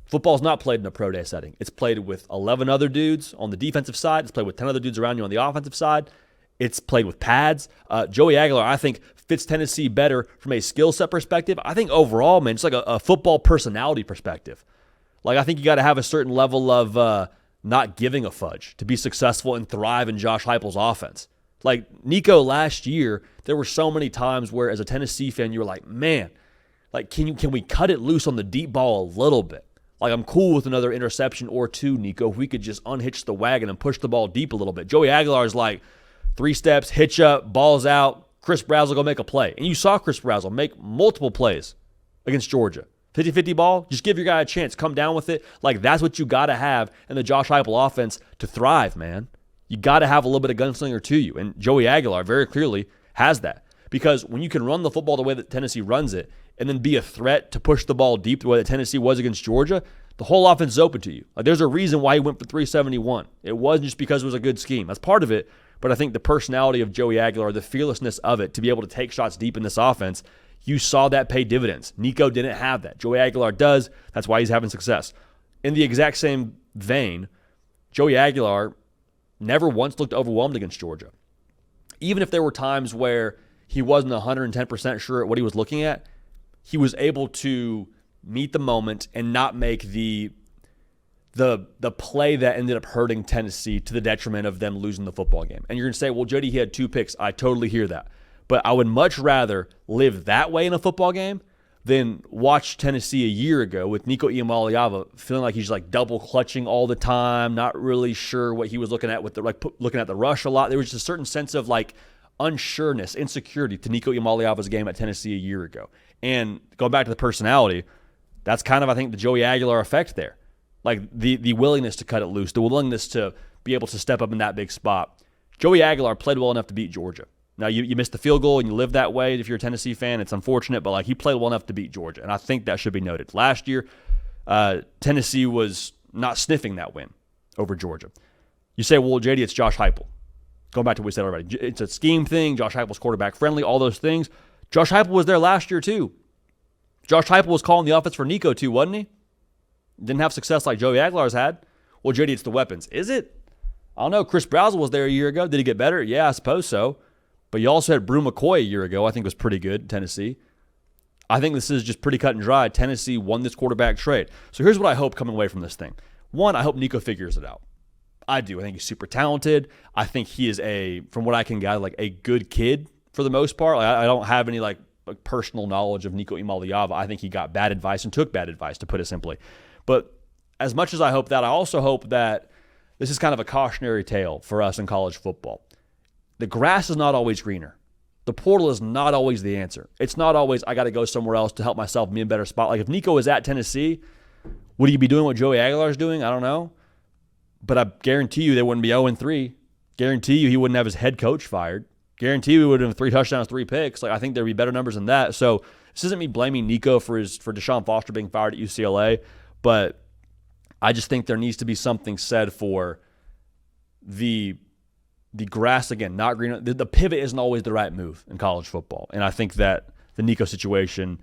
Football's not played in a pro day setting. It's played with 11 other dudes on the defensive side. It's played with 10 other dudes around you on the offensive side. It's played with pads. Joey Aguilar, I think, fits Tennessee better from a skill set perspective. I think overall, man, it's like a football personality perspective. Like, I think you got to have a certain level of not giving a fudge to be successful and thrive in Josh Heupel's offense. Like, Nico last year, there were so many times where, as a Tennessee fan, you were like, man, like, can we cut it loose on the deep ball a little bit? Like, I'm cool with another interception or two, Nico, if we could just unhitch the wagon and push the ball deep a little bit. Joey Aguilar is like 3 steps, hitch up, ball's out, Chris Brazzell go make a play. And you saw Chris Brazzell make multiple plays against Georgia. 50-50 ball, just give your guy a chance. Come down with it. Like, that's what you got to have in the Josh Heupel offense to thrive, man. You got to have a little bit of gunslinger to you. And Joey Aguilar very clearly has that. Because when you can run the football the way that Tennessee runs it and then be a threat to push the ball deep the way that Tennessee was against Georgia, the whole offense is open to you. Like, there's a reason why he went for 371. It wasn't just because it was a good scheme. That's part of it. But I think the personality of Joey Aguilar, the fearlessness of it, to be able to take shots deep in this offense, you saw that pay dividends. Nico didn't have that. Joey Aguilar does. That's why he's having success. In the exact same vein, Joey Aguilar never once looked overwhelmed against Georgia. Even if there were times where he wasn't 110% sure at what he was looking at, he was able to meet the moment and not make the play that ended up hurting Tennessee to the detriment of them losing the football game. And you're going to say, well, Jody, he had 2 picks. I totally hear that. But I would much rather live that way in a football game than watch Tennessee a year ago with Nico Iamaleava feeling like he's like double clutching all the time, not really sure what he was looking at with the looking at the rush a lot. There was just a certain sense of like unsureness, insecurity to Nico Iamaleava's game at Tennessee a year ago. And going back to the personality, that's kind of, I think, the Joey Aguilar effect there. Like the willingness to cut it loose, the willingness to be able to step up in that big spot. Joey Aguilar played well enough to beat Georgia. Now, you missed the field goal and you live that way. If you're a Tennessee fan, it's unfortunate, but like he played well enough to beat Georgia, and I think that should be noted. Last year, Tennessee was not sniffing that win over Georgia. You say, well, JD, it's Josh Heupel. Going back to what we said already. It's a scheme thing. Josh Heupel's quarterback friendly, all those things. Josh Heupel was there last year too. Josh Heupel was calling the offense for Nico too, wasn't he? Didn't have success like Joey Aguilar's had. Well, JD, it's the weapons. Is it? I don't know. Chris Brazzell was there a year ago. Did he get better? Yeah, I suppose so. But you also had Brew McCoy a year ago. I think was pretty good in Tennessee. I think this is just pretty cut and dry. Tennessee won this quarterback trade. So here's what I hope coming away from this thing. One, I hope Nico figures it out. I do. I think he's super talented. I think he is from what I can gather, like a good kid for the most part. Like, I don't have any like personal knowledge of Nico Iamaleava. I think he got bad advice and took bad advice, to put it simply. But as much as I hope that, I also hope that this is kind of a cautionary tale for us in college football. The grass is not always greener. The portal is not always the answer. It's not always, I got to go somewhere else to help myself be in a better spot. Like if Nico was at Tennessee, would he be doing what Joey Aguilar is doing? I don't know. But I guarantee you they wouldn't be 0-3. Guarantee you he wouldn't have his head coach fired. Guarantee we would have 3 touchdowns, 3 picks. Like I think there'd be better numbers than that. So this isn't me blaming Nico for Deshaun Foster being fired at UCLA, but I just think there needs to be something said for the grass, again, not green. The pivot isn't always the right move in college football. And I think that the Nico situation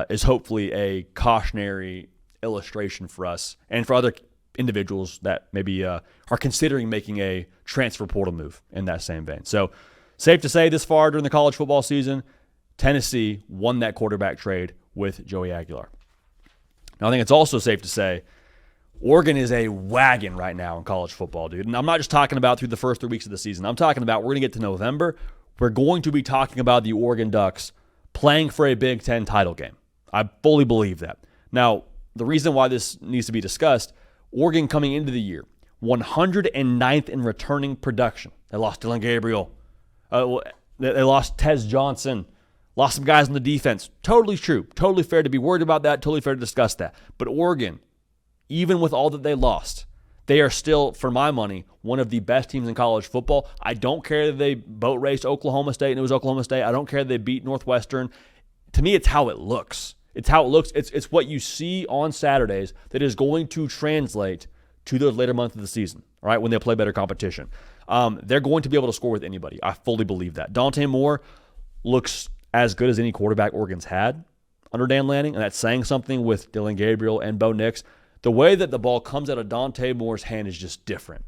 is hopefully a cautionary illustration for us and for other individuals that maybe are considering making a transfer portal move in that same vein. So safe to say this far during the college football season, Tennessee won that quarterback trade with Joey Aguilar. Now, I think it's also safe to say Oregon is a wagon right now in college football, dude. And I'm not just talking about through the first 3 weeks of the season. I'm talking about we're going to get to November. We're going to be talking about the Oregon Ducks playing for a Big Ten title game. I fully believe that. Now, the reason why this needs to be discussed, Oregon coming into the year, 109th in returning production. They lost Dylan Gabriel. They lost Tez Johnson. Lost some guys on the defense. Totally true. Totally fair to be worried about that. Totally fair to discuss that. But Oregon, even with all that they lost, they are still, for my money, one of the best teams in college football. I don't care that they boat raced Oklahoma State and it was Oklahoma State. I don't care that they beat Northwestern. To me, it's how it looks. It's how it looks. It's what you see on Saturdays that is going to translate to those later months of the season, all right, when they play better competition. They're going to be able to score with anybody. I fully believe that. Dante Moore looks as good as any quarterback Oregon's had under Dan Lanning, and that's saying something with Dylan Gabriel and Bo Nix. the way that the ball comes out of Dante Moore's hand is just different.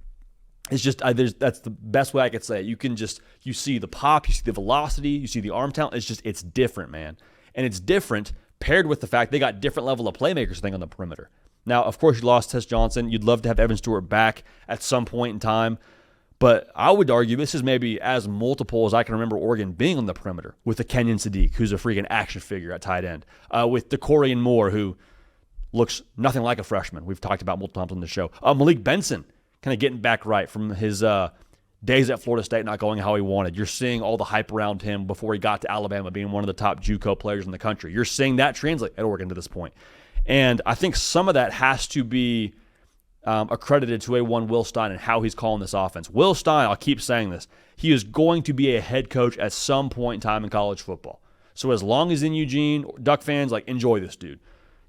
It's just that's the best way I could say it. You see the pop, you see the velocity, you see the arm talent. It's different, man. And it's different paired with the fact they got different level of playmakers on the perimeter. Now, of course, you lost Tess Johnson. You'd love to have Evan Stewart back at some point in time. But I would argue this is maybe as multiple as I can remember Oregon being on the perimeter with the Kenyon Sadiq, who's a freaking action figure at tight end, with DeCorian Moore, who looks nothing like a freshman. We've talked about multiple times on the show. Malik Benson kind of getting back right from his days at Florida State not going how he wanted. You're seeing all the hype around him before he got to Alabama being one of the top JUCO players in the country. You're seeing that translate at Oregon to this point. And I think some of that has to be accredited to Will Stein and how he's calling this offense. Will Stein, I'll keep saying this, he is going to be a head coach at some point in time in college football. So as long as in Eugene, Duck fans, enjoy this dude.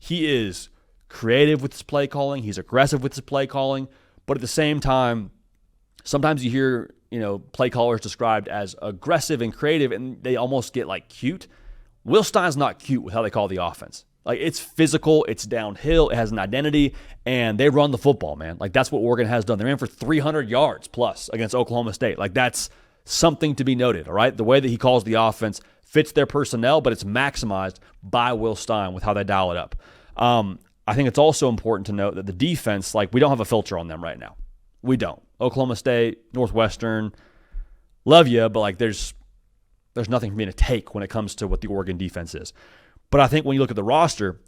He is creative with his play calling. He's aggressive with his play calling. But at the same time, sometimes you hear, play callers described as aggressive and creative, and they almost get cute. Will Stein's not cute with how they call the offense. It's physical, it's downhill, it has an identity, and they run the football, man. That's what Oregon has done. They're in for 300 yards plus against Oklahoma State. That's something to be noted, all right? The way that he calls the offense fits their personnel, but it's maximized by Will Stein with how they dial it up. I think it's also important to note that the defense, we don't have a filter on them right now. We don't. Oklahoma State, Northwestern, love you, but there's nothing for me to take when it comes to what the Oregon defense is. But I think when you look at the roster,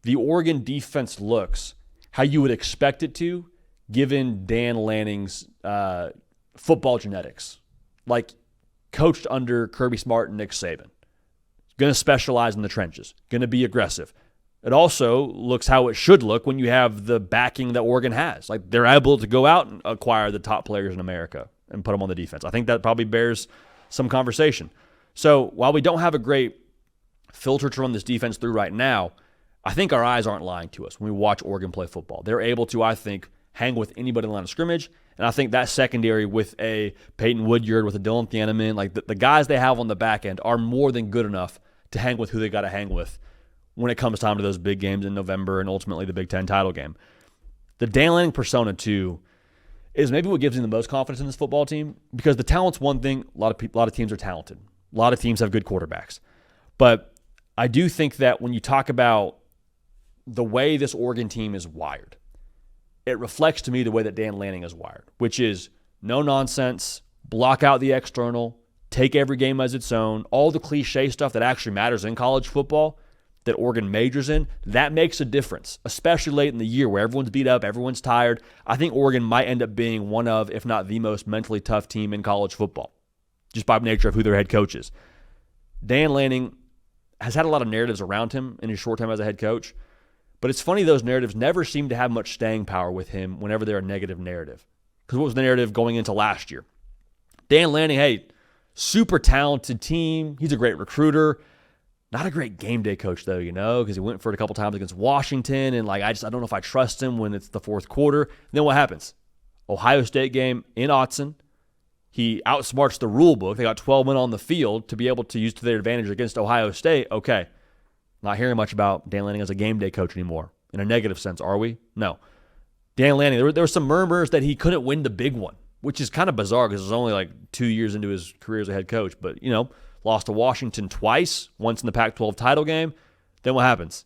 the Oregon defense looks how you would expect it to, given Dan Lanning's football genetics. Coached under Kirby Smart and Nick Saban. Going to specialize in the trenches. Going to be aggressive. It also looks how it should look when you have the backing that Oregon has. They're able to go out and acquire the top players in America and put them on the defense. I think that probably bears some conversation. So while we don't have a great filter to run this defense through right now, I think our eyes aren't lying to us when we watch Oregon play football. They're able to, I think, hang with anybody in the line of scrimmage, and I think that secondary with a Peyton Woodyard, with a Dylan Thieneman, the guys they have on the back end are more than good enough to hang with who they got to hang with when it comes time to those big games in November and ultimately the Big Ten title game. The Dan Lanning persona, too, is maybe what gives him the most confidence in this football team, because the talent's one thing. A lot of teams are talented. A lot of teams have good quarterbacks. But I do think that when you talk about the way this Oregon team is wired, it reflects to me the way that Dan Lanning is wired, which is no nonsense, block out the external, take every game as its own, all the cliche stuff that actually matters in college football that Oregon majors in. That makes a difference, especially late in the year where everyone's beat up, everyone's tired. I think Oregon might end up being one of, if not the most mentally tough team in college football, just by nature of who their head coach is. Dan Lanning has had a lot of narratives around him in his short time as a head coach, but it's funny those narratives never seem to have much staying power with him whenever they're a negative narrative. Because what was the narrative going into last year? Dan Lanning, hey, super talented team. He's a great recruiter. Not a great game day coach, though, because he went for it a couple times against Washington, and I don't know if I trust him when it's the fourth quarter. And then what happens? Ohio State game in Autzen. He outsmarts the rule book. They got 12 men on the field to be able to use to their advantage against Ohio State. Okay. Not hearing much about Dan Lanning as a game day coach anymore. In a negative sense, are we? No. Dan Lanning, there were some murmurs that he couldn't win the big one, which is kind of bizarre because it was only 2 years into his career as a head coach. But, lost to Washington twice, once in the Pac-12 title game. Then what happens?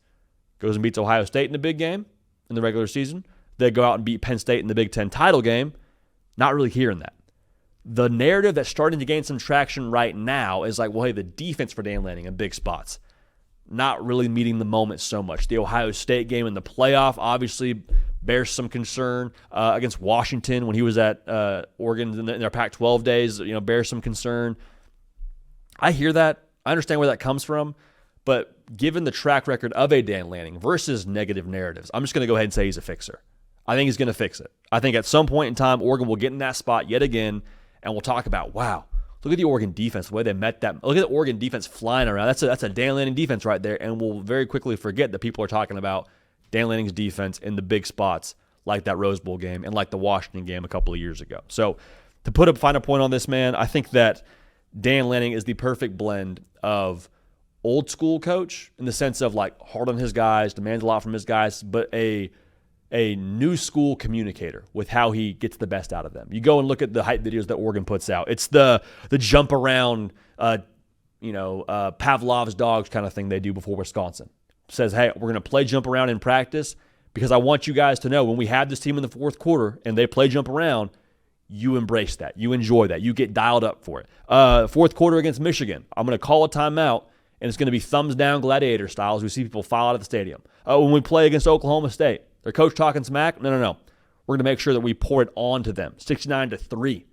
Goes and beats Ohio State in the big game in the regular season. They go out and beat Penn State in the Big Ten title game. Not really hearing that. The narrative that's starting to gain some traction right now is hey, the defense for Dan Lanning in big spots. Not really meeting the moment so much. The Ohio State game in the playoff obviously bears some concern. Against Washington when he was at Oregon in their Pac-12 days, bears some concern. I hear that. I understand where that comes from. But given the track record of a Dan Lanning versus negative narratives, I'm just going to go ahead and say he's a fixer. I think he's going to fix it. I think at some point in time, Oregon will get in that spot yet again, and we'll talk about, wow, look at the Oregon defense, the way they met that. Look at the Oregon defense flying around. That's a Dan Lanning defense right there, and we'll very quickly forget that people are talking about Dan Lanning's defense in the big spots like that Rose Bowl game and like the Washington game a couple of years ago. So to put a final point on this, man, I think that Dan Lanning is the perfect blend of old school coach in the sense of hard on his guys, demands a lot from his guys, but a a new school communicator with how he gets the best out of them. You go and look at the hype videos that Oregon puts out. It's the jump around, Pavlov's dogs kind of thing they do before Wisconsin. Says, hey, we're going to play jump around in practice because I want you guys to know when we have this team in the fourth quarter and they play jump around, you embrace that. You enjoy that. You get dialed up for it. Fourth quarter against Michigan, I'm going to call a timeout, and it's going to be thumbs down gladiator style as we see people file out of the stadium. When we play against Oklahoma State, their coach talking smack? No. We're going to make sure that we pour it on to them. 69-3.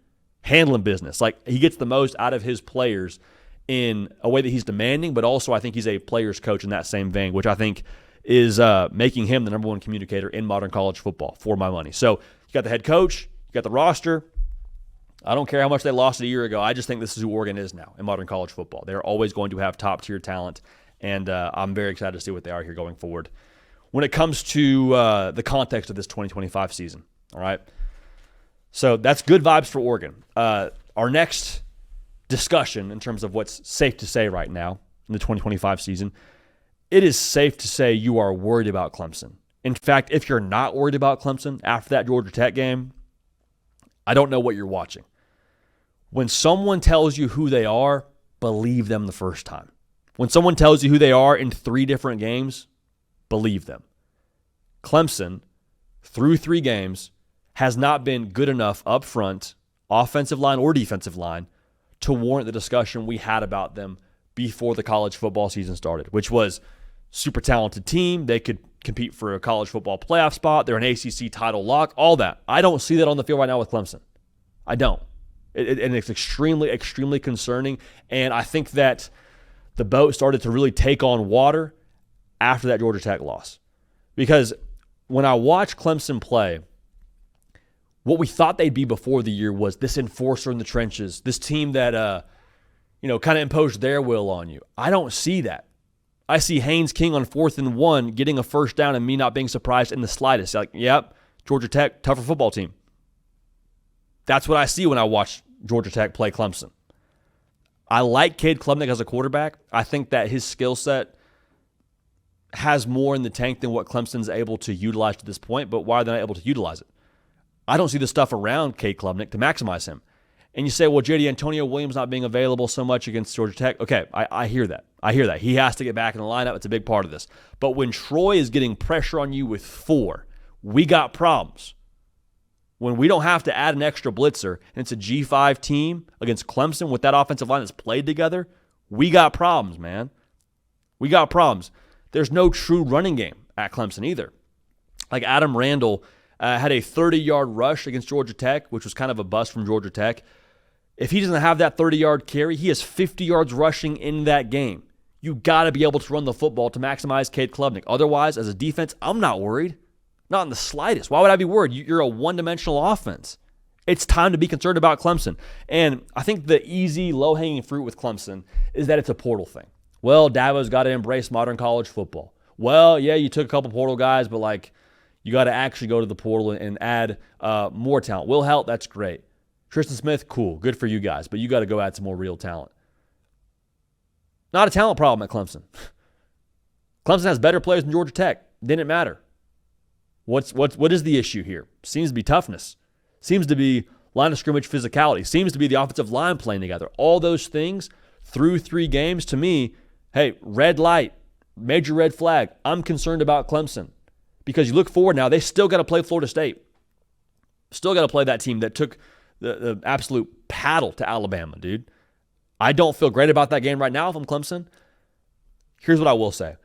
Handling business. Like, he gets the most out of his players in a way that he's demanding, but also I think he's a player's coach in that same vein, which I think is making him the number one communicator in modern college football for my money. So you got the head coach, you got the roster. I don't care how much they lost a year ago. I just think this is who Oregon is now in modern college football. They're always going to have top-tier talent, and I'm very excited to see what they are here going forward. When it comes to the context of this 2025 season, all right? So that's good vibes for Oregon. Our next discussion in terms of what's safe to say right now in the 2025 season, it is safe to say you are worried about Clemson. In fact, if you're not worried about Clemson after that Georgia Tech game, I don't know what you're watching. When someone tells you who they are, believe them the first time. When someone tells you who they are in 3 different games, believe them. Clemson, through 3 games, has not been good enough up front, offensive line or defensive line, to warrant the discussion we had about them before the college football season started, which was super talented team. They could compete for a college football playoff spot. They're an ACC title lock, all that. I don't see that on the field right now with Clemson. I don't. And it's extremely, extremely concerning. And I think that the boat started to really take on water after that Georgia Tech loss. Because when I watch Clemson play, what we thought they'd be before the year was this enforcer in the trenches, this team that, kind of imposed their will on you. I don't see that. I see Haynes King on 4th and 1 getting a first down and me not being surprised in the slightest. Like, yep, Georgia Tech, tougher football team. That's what I see when I watch Georgia Tech play Clemson. I like Cade Klubnik as a quarterback. I think that his skill set has more in the tank than what Clemson's able to utilize to this point, but why are they not able to utilize it? I don't see the stuff around Cade Klubnik to maximize him. And you say, well, J.D. Antonio Williams not being available so much against Georgia Tech. Okay, I hear that. He has to get back in the lineup. It's a big part of this. But when Troy is getting pressure on you with 4, we got problems. When we don't have to add an extra blitzer, and it's a G5 team against Clemson with that offensive line that's played together, we got problems, man. We got problems. There's no true running game at Clemson either. Like Adam Randall had a 30-yard rush against Georgia Tech, which was kind of a bust from Georgia Tech. If he doesn't have that 30-yard carry, he has 50 yards rushing in that game. You got to be able to run the football to maximize Cade Klubnik. Otherwise, as a defense, I'm not worried. Not in the slightest. Why would I be worried? You're a one-dimensional offense. It's time to be concerned about Clemson. And I think the easy, low-hanging fruit with Clemson is that it's a portal thing. Well, Dabo's got to embrace modern college football. Well, yeah, you took a couple portal guys, but you got to actually go to the portal and add more talent. Will Helt, that's great. Tristan Smith, cool. Good for you guys. But you got to go add some more real talent. Not a talent problem at Clemson. Clemson has better players than Georgia Tech. Didn't matter. What is the issue here? Seems to be toughness. Seems to be line of scrimmage physicality. Seems to be the offensive line playing together. All those things through 3 games, to me, hey, red light, major red flag. I'm concerned about Clemson. Because you look forward now, they still got to play Florida State. Still got to play that team that took the absolute paddle to Alabama, dude. I don't feel great about that game right now if I'm Clemson. Here's what I will say.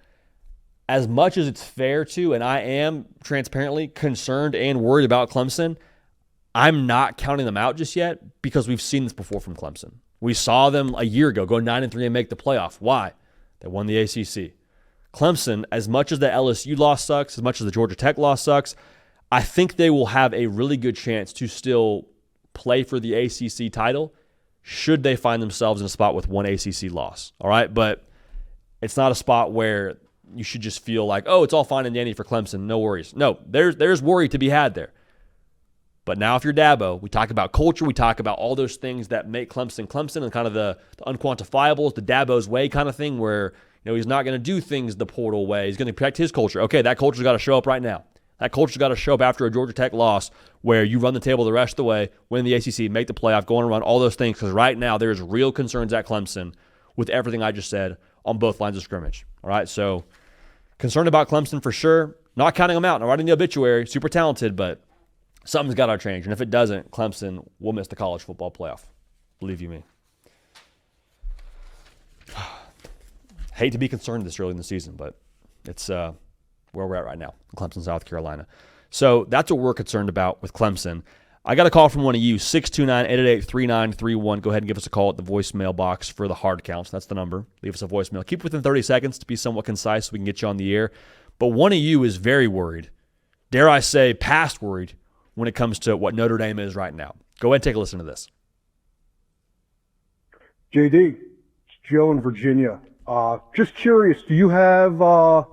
As much as it's fair to, and I am transparently concerned and worried about Clemson, I'm not counting them out just yet because we've seen this before from Clemson. We saw them a year ago go 9-3 and make the playoff. Why? They won the ACC. Clemson, as much as the LSU loss sucks, as much as the Georgia Tech loss sucks, I think they will have a really good chance to still play for the ACC title should they find themselves in a spot with 1 ACC loss. All right? But it's not a spot where you should just feel like, oh, it's all fine and dandy for Clemson. No worries. No, there's worry to be had there. But now if you're Dabo, we talk about culture, we talk about all those things that make Clemson Clemson and kind of the unquantifiables, the Dabo's way kind of thing where he's not going to do things the portal way. He's going to protect his culture. Okay, that culture's got to show up right now. That culture's got to show up after a Georgia Tech loss where you run the table the rest of the way, win the ACC, make the playoff, go on and run, all those things. Because right now there's real concerns at Clemson with everything I just said on both lines of scrimmage. All right, so concerned about Clemson for sure. Not counting them out. Not writing the obituary. Super talented, but something's got to change. And if it doesn't, Clemson will miss the college football playoff. Believe you me. Hate to be concerned this early in the season, but it's where we're at right now, Clemson, South Carolina. So that's what we're concerned about with Clemson. I got a call from one of you, 629-888-3931. Go ahead and give us a call at the voicemail box for the hard counts. That's the number. Leave us a voicemail. Keep it within 30 seconds to be somewhat concise so we can get you on the air. But one of you is very worried, dare I say past worried, when it comes to what Notre Dame is right now. Go ahead and take a listen to this. JD, it's Joe in Virginia. Just curious, do you have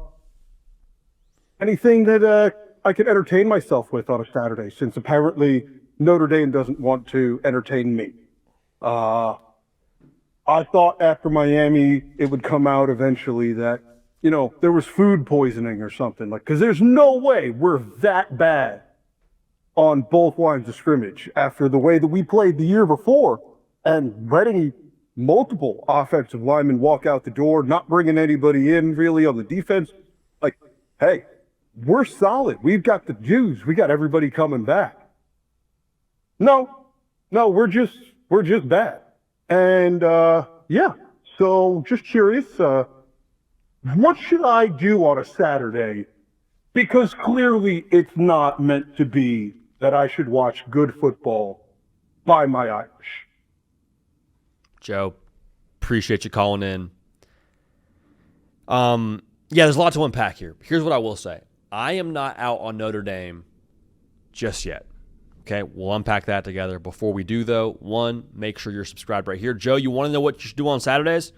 anything that I could entertain myself with on a Saturday, since apparently Notre Dame doesn't want to entertain me? I thought after Miami it would come out eventually that, there was food poisoning or something, because there's no way we're that bad on both lines of scrimmage after the way that we played the year before and letting multiple offensive linemen walk out the door, not bringing anybody in really on the defense. Hey, we're solid. We've got the Jews. We got everybody coming back. No, we're just bad. And so just curious, what should I do on a Saturday? Because clearly it's not meant to be that I should watch good football by my Irish. Joe, appreciate you calling in. There's a lot to unpack here. Here's what I will say. I am not out on Notre Dame just yet. Okay, we'll unpack that together. Before we do, though, one, make sure you're subscribed right here. Joe, you want to know what you should do on Saturdays?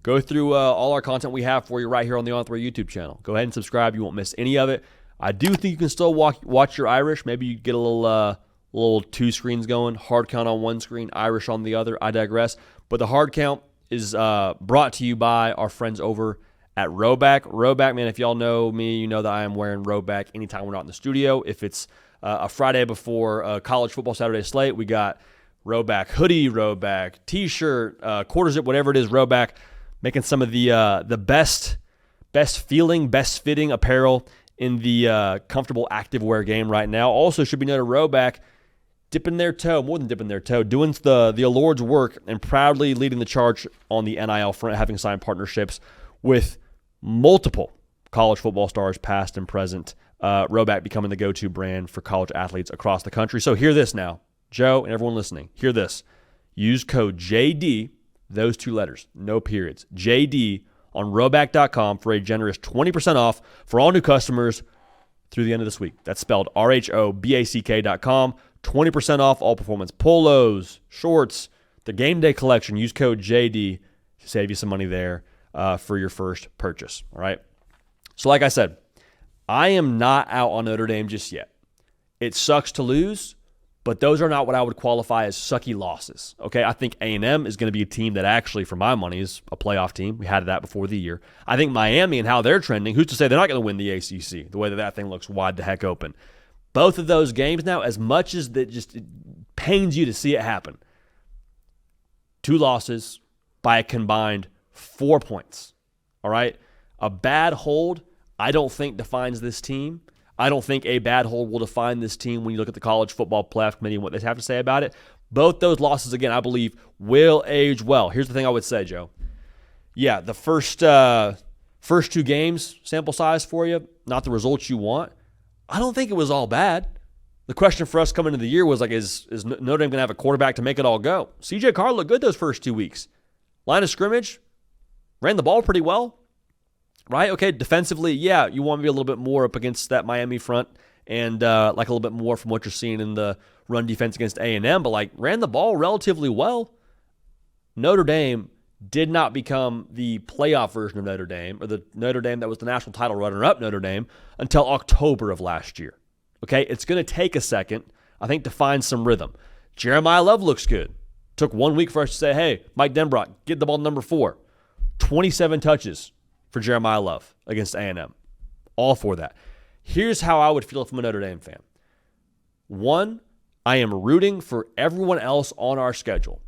Go through all our content we have for you right here on the On Three YouTube channel. Go ahead and subscribe. You won't miss any of it. I do think you can still watch your Irish. Maybe you get a little two screens going, hard count on one screen, Irish on the other. I digress. But the hard count is brought to you by our friends over at Rowback. Rowback, man, if y'all know me, you know that I am wearing Rowback anytime we're not in the studio. If it's a Friday before a college football Saturday slate, we got Rowback hoodie, Rowback t-shirt, quarter zip, whatever it is, Rowback, making some of the best feeling, best fitting apparel in the comfortable activewear game right now. Also should be noted, Rowback dipping their toe, more than dipping their toe, doing the Lord's work and proudly leading the charge on the NIL front, having signed partnerships with multiple college football stars, past and present. Rowback becoming the go-to brand for college athletes across the country. So hear this now, Joe and everyone listening. Hear this. Use code JD, those two letters, no periods, JD on rowback.com for a generous 20% off for all new customers through the end of this week. That's spelled RHOBACK.com. 20% off all performance polos, shorts, the game day collection. Use code JD to save you some money there for your first purchase. All right. So like I said, I am not out on Notre Dame just yet. It sucks to lose, but those are not what I would qualify as sucky losses. Okay, I think A&M is going to be a team that actually, for my money, is a playoff team. We had that before the year. I think Miami and how they're trending, who's to say they're not going to win the ACC, the way that thing looks wide the heck open. Both of those games now, as much as that just pains you to see it happen, 2 losses by a combined 4 points. All right? A bad hold, I don't think defines this team. I don't think a bad hold will define this team when you look at the College Football Playoff Committee and what they have to say about it. Both those losses, again, I believe, will age well. Here's the thing I would say, Joe. Yeah, the first 2 games, sample size for you, not the results you want. I don't think it was all bad. The question for us coming into the year was is Notre Dame going to have a quarterback to make it all go? C.J. Carr looked good those first 2 weeks. Line of scrimmage, ran the ball pretty well. Right? Okay, defensively, yeah, you want to be a little bit more up against that Miami front and like a little bit more from what you're seeing in the run defense against A&M, but ran the ball relatively well. Notre Dame did not become the playoff version of Notre Dame, or the Notre Dame that was the national title runner-up Notre Dame, until October of last year. Okay, it's going to take a second, I think, to find some rhythm. Jeremiah Love looks good. Took 1 week for us to say, hey, Mike Denbrock, get the ball to number 4. 27 touches for Jeremiah Love against A&M. All for that. Here's how I would feel if I'm a Notre Dame fan. One, I am rooting for everyone else on our schedule.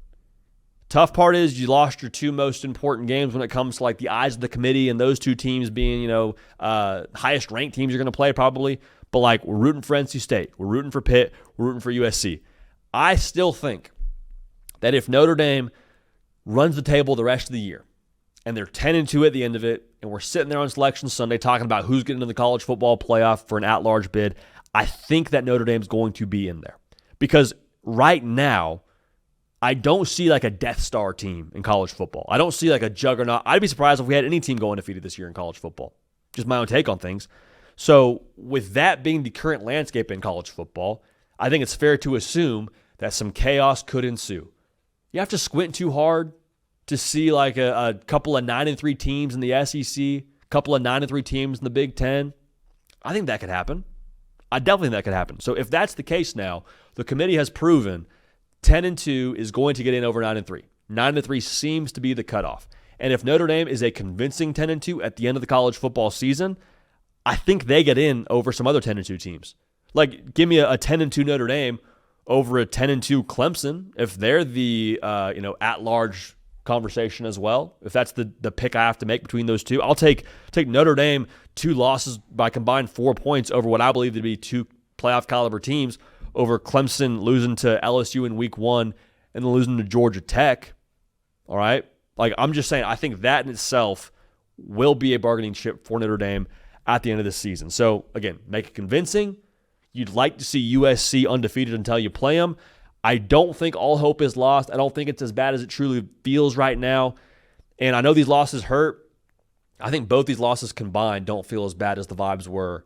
Tough part is you lost your two most important games when it comes to like the eyes of the committee and those two teams being, highest ranked teams you're going to play probably. But like we're rooting for NC State. We're rooting for Pitt. We're rooting for USC. I still think that if Notre Dame runs the table the rest of the year and they're 10-2 at the end of it and we're sitting there on Selection Sunday talking about who's getting into the college football playoff for an at-large bid, I think that Notre Dame's going to be in there. Because right now, I don't see like a Death Star team in college football. I don't see like a juggernaut. I'd be surprised if we had any team going undefeated this year in college football. Just my own take on things. So with that being the current landscape in college football, I think it's fair to assume that some chaos could ensue. You have to squint too hard to see like a couple of 9-3 teams in the SEC, a couple of 9-3 teams in the Big Ten. I think that could happen. I definitely think that could happen. So if that's the case now, the committee has proven 10-2 is going to get in over 9-3. 9-3 seems to be the cutoff. And if Notre Dame is a convincing 10-2 at the end of the college football season, I think they get in over some other 10-2 teams. Like, give me a 10-2 Notre Dame over a 10-2 Clemson if they're the at-large conversation as well. If that's the pick I have to make between those two, I'll take Notre Dame 2 losses by combined 4 points over what I believe to be 2 playoff caliber teams over Clemson losing to LSU in week 1 and then losing to Georgia Tech. All right? Like, I'm just saying, I think that in itself will be a bargaining chip for Notre Dame at the end of the season. So, again, make it convincing. You'd like to see USC undefeated until you play them. I don't think all hope is lost. I don't think it's as bad as it truly feels right now. And I know these losses hurt. I think both these losses combined don't feel as bad as the vibes were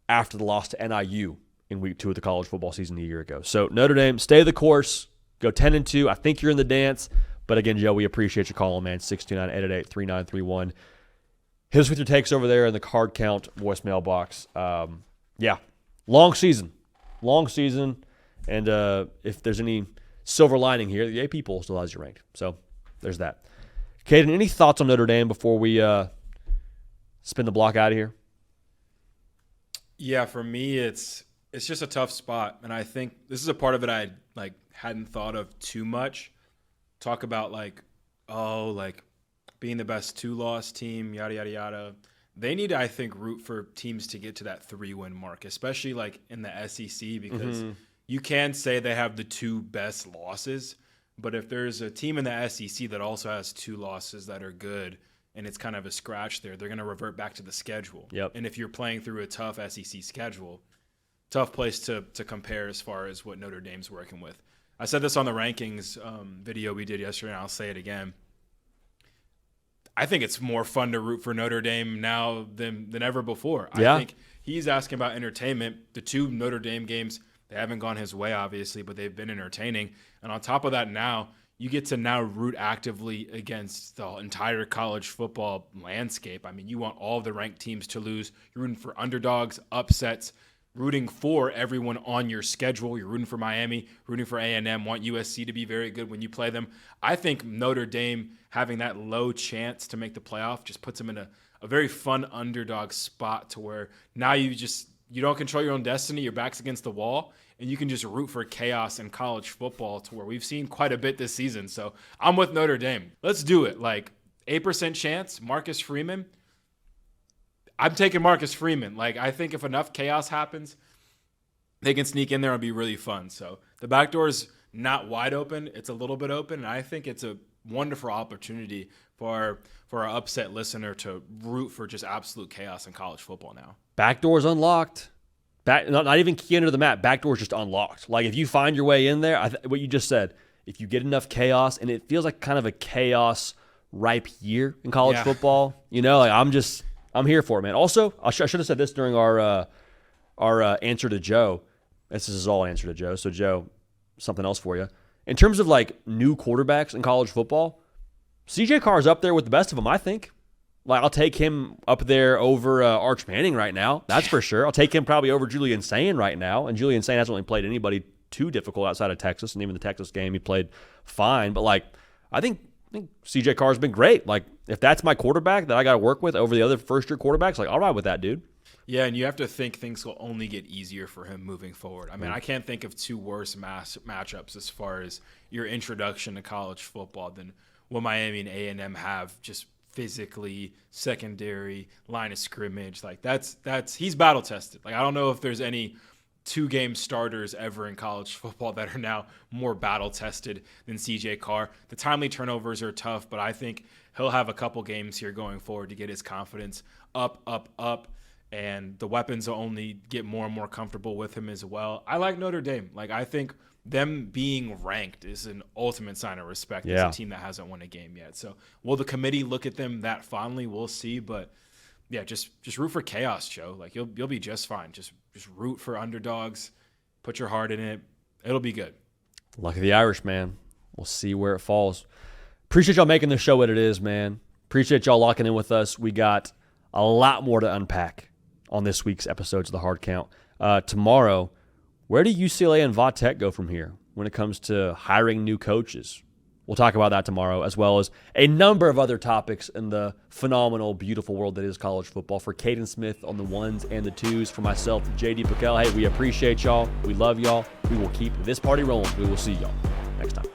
after the loss to NIU in week 2 of the college football season a year ago. So Notre Dame, stay the course. Go 10-2. I think you're in the dance. But again, Joe, we appreciate your call, man. 629-888-3931. Hit us with your takes over there in the card count voicemail box. Long season. And if there's any silver lining here, the AP poll still has you ranked. So there's that. Caden, any thoughts on Notre Dame before we spin the block out of here? Yeah, for me, it's just a tough spot. And I think this is a part of it I hadn't thought of too much. Talk about being the best 2-loss team, yada, yada, yada. They need to, I think, root for teams to get to that 3-win mark, especially in the SEC, because you can say they have the 2 best losses, but if there's a team in the SEC that also has 2 losses that are good and it's kind of a scratch there, they're going to revert back to the schedule. Yep. And if you're playing through a tough SEC schedule, tough place to compare as far as what Notre Dame's working with. I said this on the rankings video we did yesterday, and I'll say it again. I think it's more fun to root for Notre Dame now than ever before. Yeah. I think he's asking about entertainment. The 2 Notre Dame games, they haven't gone his way, obviously, but they've been entertaining. And on top of that now, you get to now root actively against the entire college football landscape. I mean, you want all of the ranked teams to lose. You're rooting for underdogs, upsets, rooting for everyone on your schedule. You're rooting for Miami, rooting for A&M, want USC to be very good when you play them. I think Notre Dame having that low chance to make the playoff just puts them in a very fun underdog spot to where now you don't control your own destiny. Your back's against the wall, and you can just root for chaos in college football to where we've seen quite a bit this season. So I'm with Notre Dame. Let's do it. 8% chance, Marcus Freeman. I'm taking Marcus Freeman. I think if enough chaos happens, they can sneak in there and be really fun. So the back door is not wide open. It's a little bit open, and I think it's a wonderful opportunity for our upset listener to root for just absolute chaos in college football now. Back door's unlocked. Not even key under the map. Back door's just unlocked. If you find your way in there, what you just said, if you get enough chaos, and it feels like kind of a chaos-ripe year in college football, I'm here for it, man. Also, I should have said this during our answer to Joe. This is all answer to Joe. So, Joe, something else for you. In terms of new quarterbacks in college football, CJ Carr's up there with the best of them, I think. I'll take him up there over Arch Manning right now. That's for sure. I'll take him probably over Julian Sain right now. And Julian Sain hasn't really played anybody too difficult outside of Texas. And even the Texas game, he played fine. But I think CJ Carr's been great. If that's my quarterback that I got to work with over the other first-year quarterbacks, I'll ride with that, dude. Yeah, and you have to think things will only get easier for him moving forward. I mean, I can't think of two worse matchups as far as your introduction to college football than what Miami and A&M have, just physically, secondary, line of scrimmage. Like that's he's battle tested. Like I don't know if there's any 2-game starters ever in college football that are now more battle tested than CJ Carr. The timely turnovers are tough, but I think he'll have a couple games here going forward to get his confidence up. And the weapons will only get more and more comfortable with him as well. I like Notre Dame. Like I think them being ranked is an ultimate sign of respect as a team that hasn't won a game yet. So will the committee look at them that fondly? We'll see. But yeah, just root for chaos, Joe. Like you'll be just fine. Just root for underdogs. Put your heart in it. It'll be good. Luck of the Irish, man. We'll see where it falls. Appreciate y'all making the show what it is, man. Appreciate y'all locking in with us. We got a lot more to unpack on this week's episodes of The Hard Count. Tomorrow, where do UCLA and Va Tech go from here when it comes to hiring new coaches? We'll talk about that tomorrow, as well as a number of other topics in the phenomenal, beautiful world that is college football. For Caden Smith on the ones and the twos, for myself, JD PicKell, hey, we appreciate y'all. We love y'all. We will keep this party rolling. We will see y'all next time.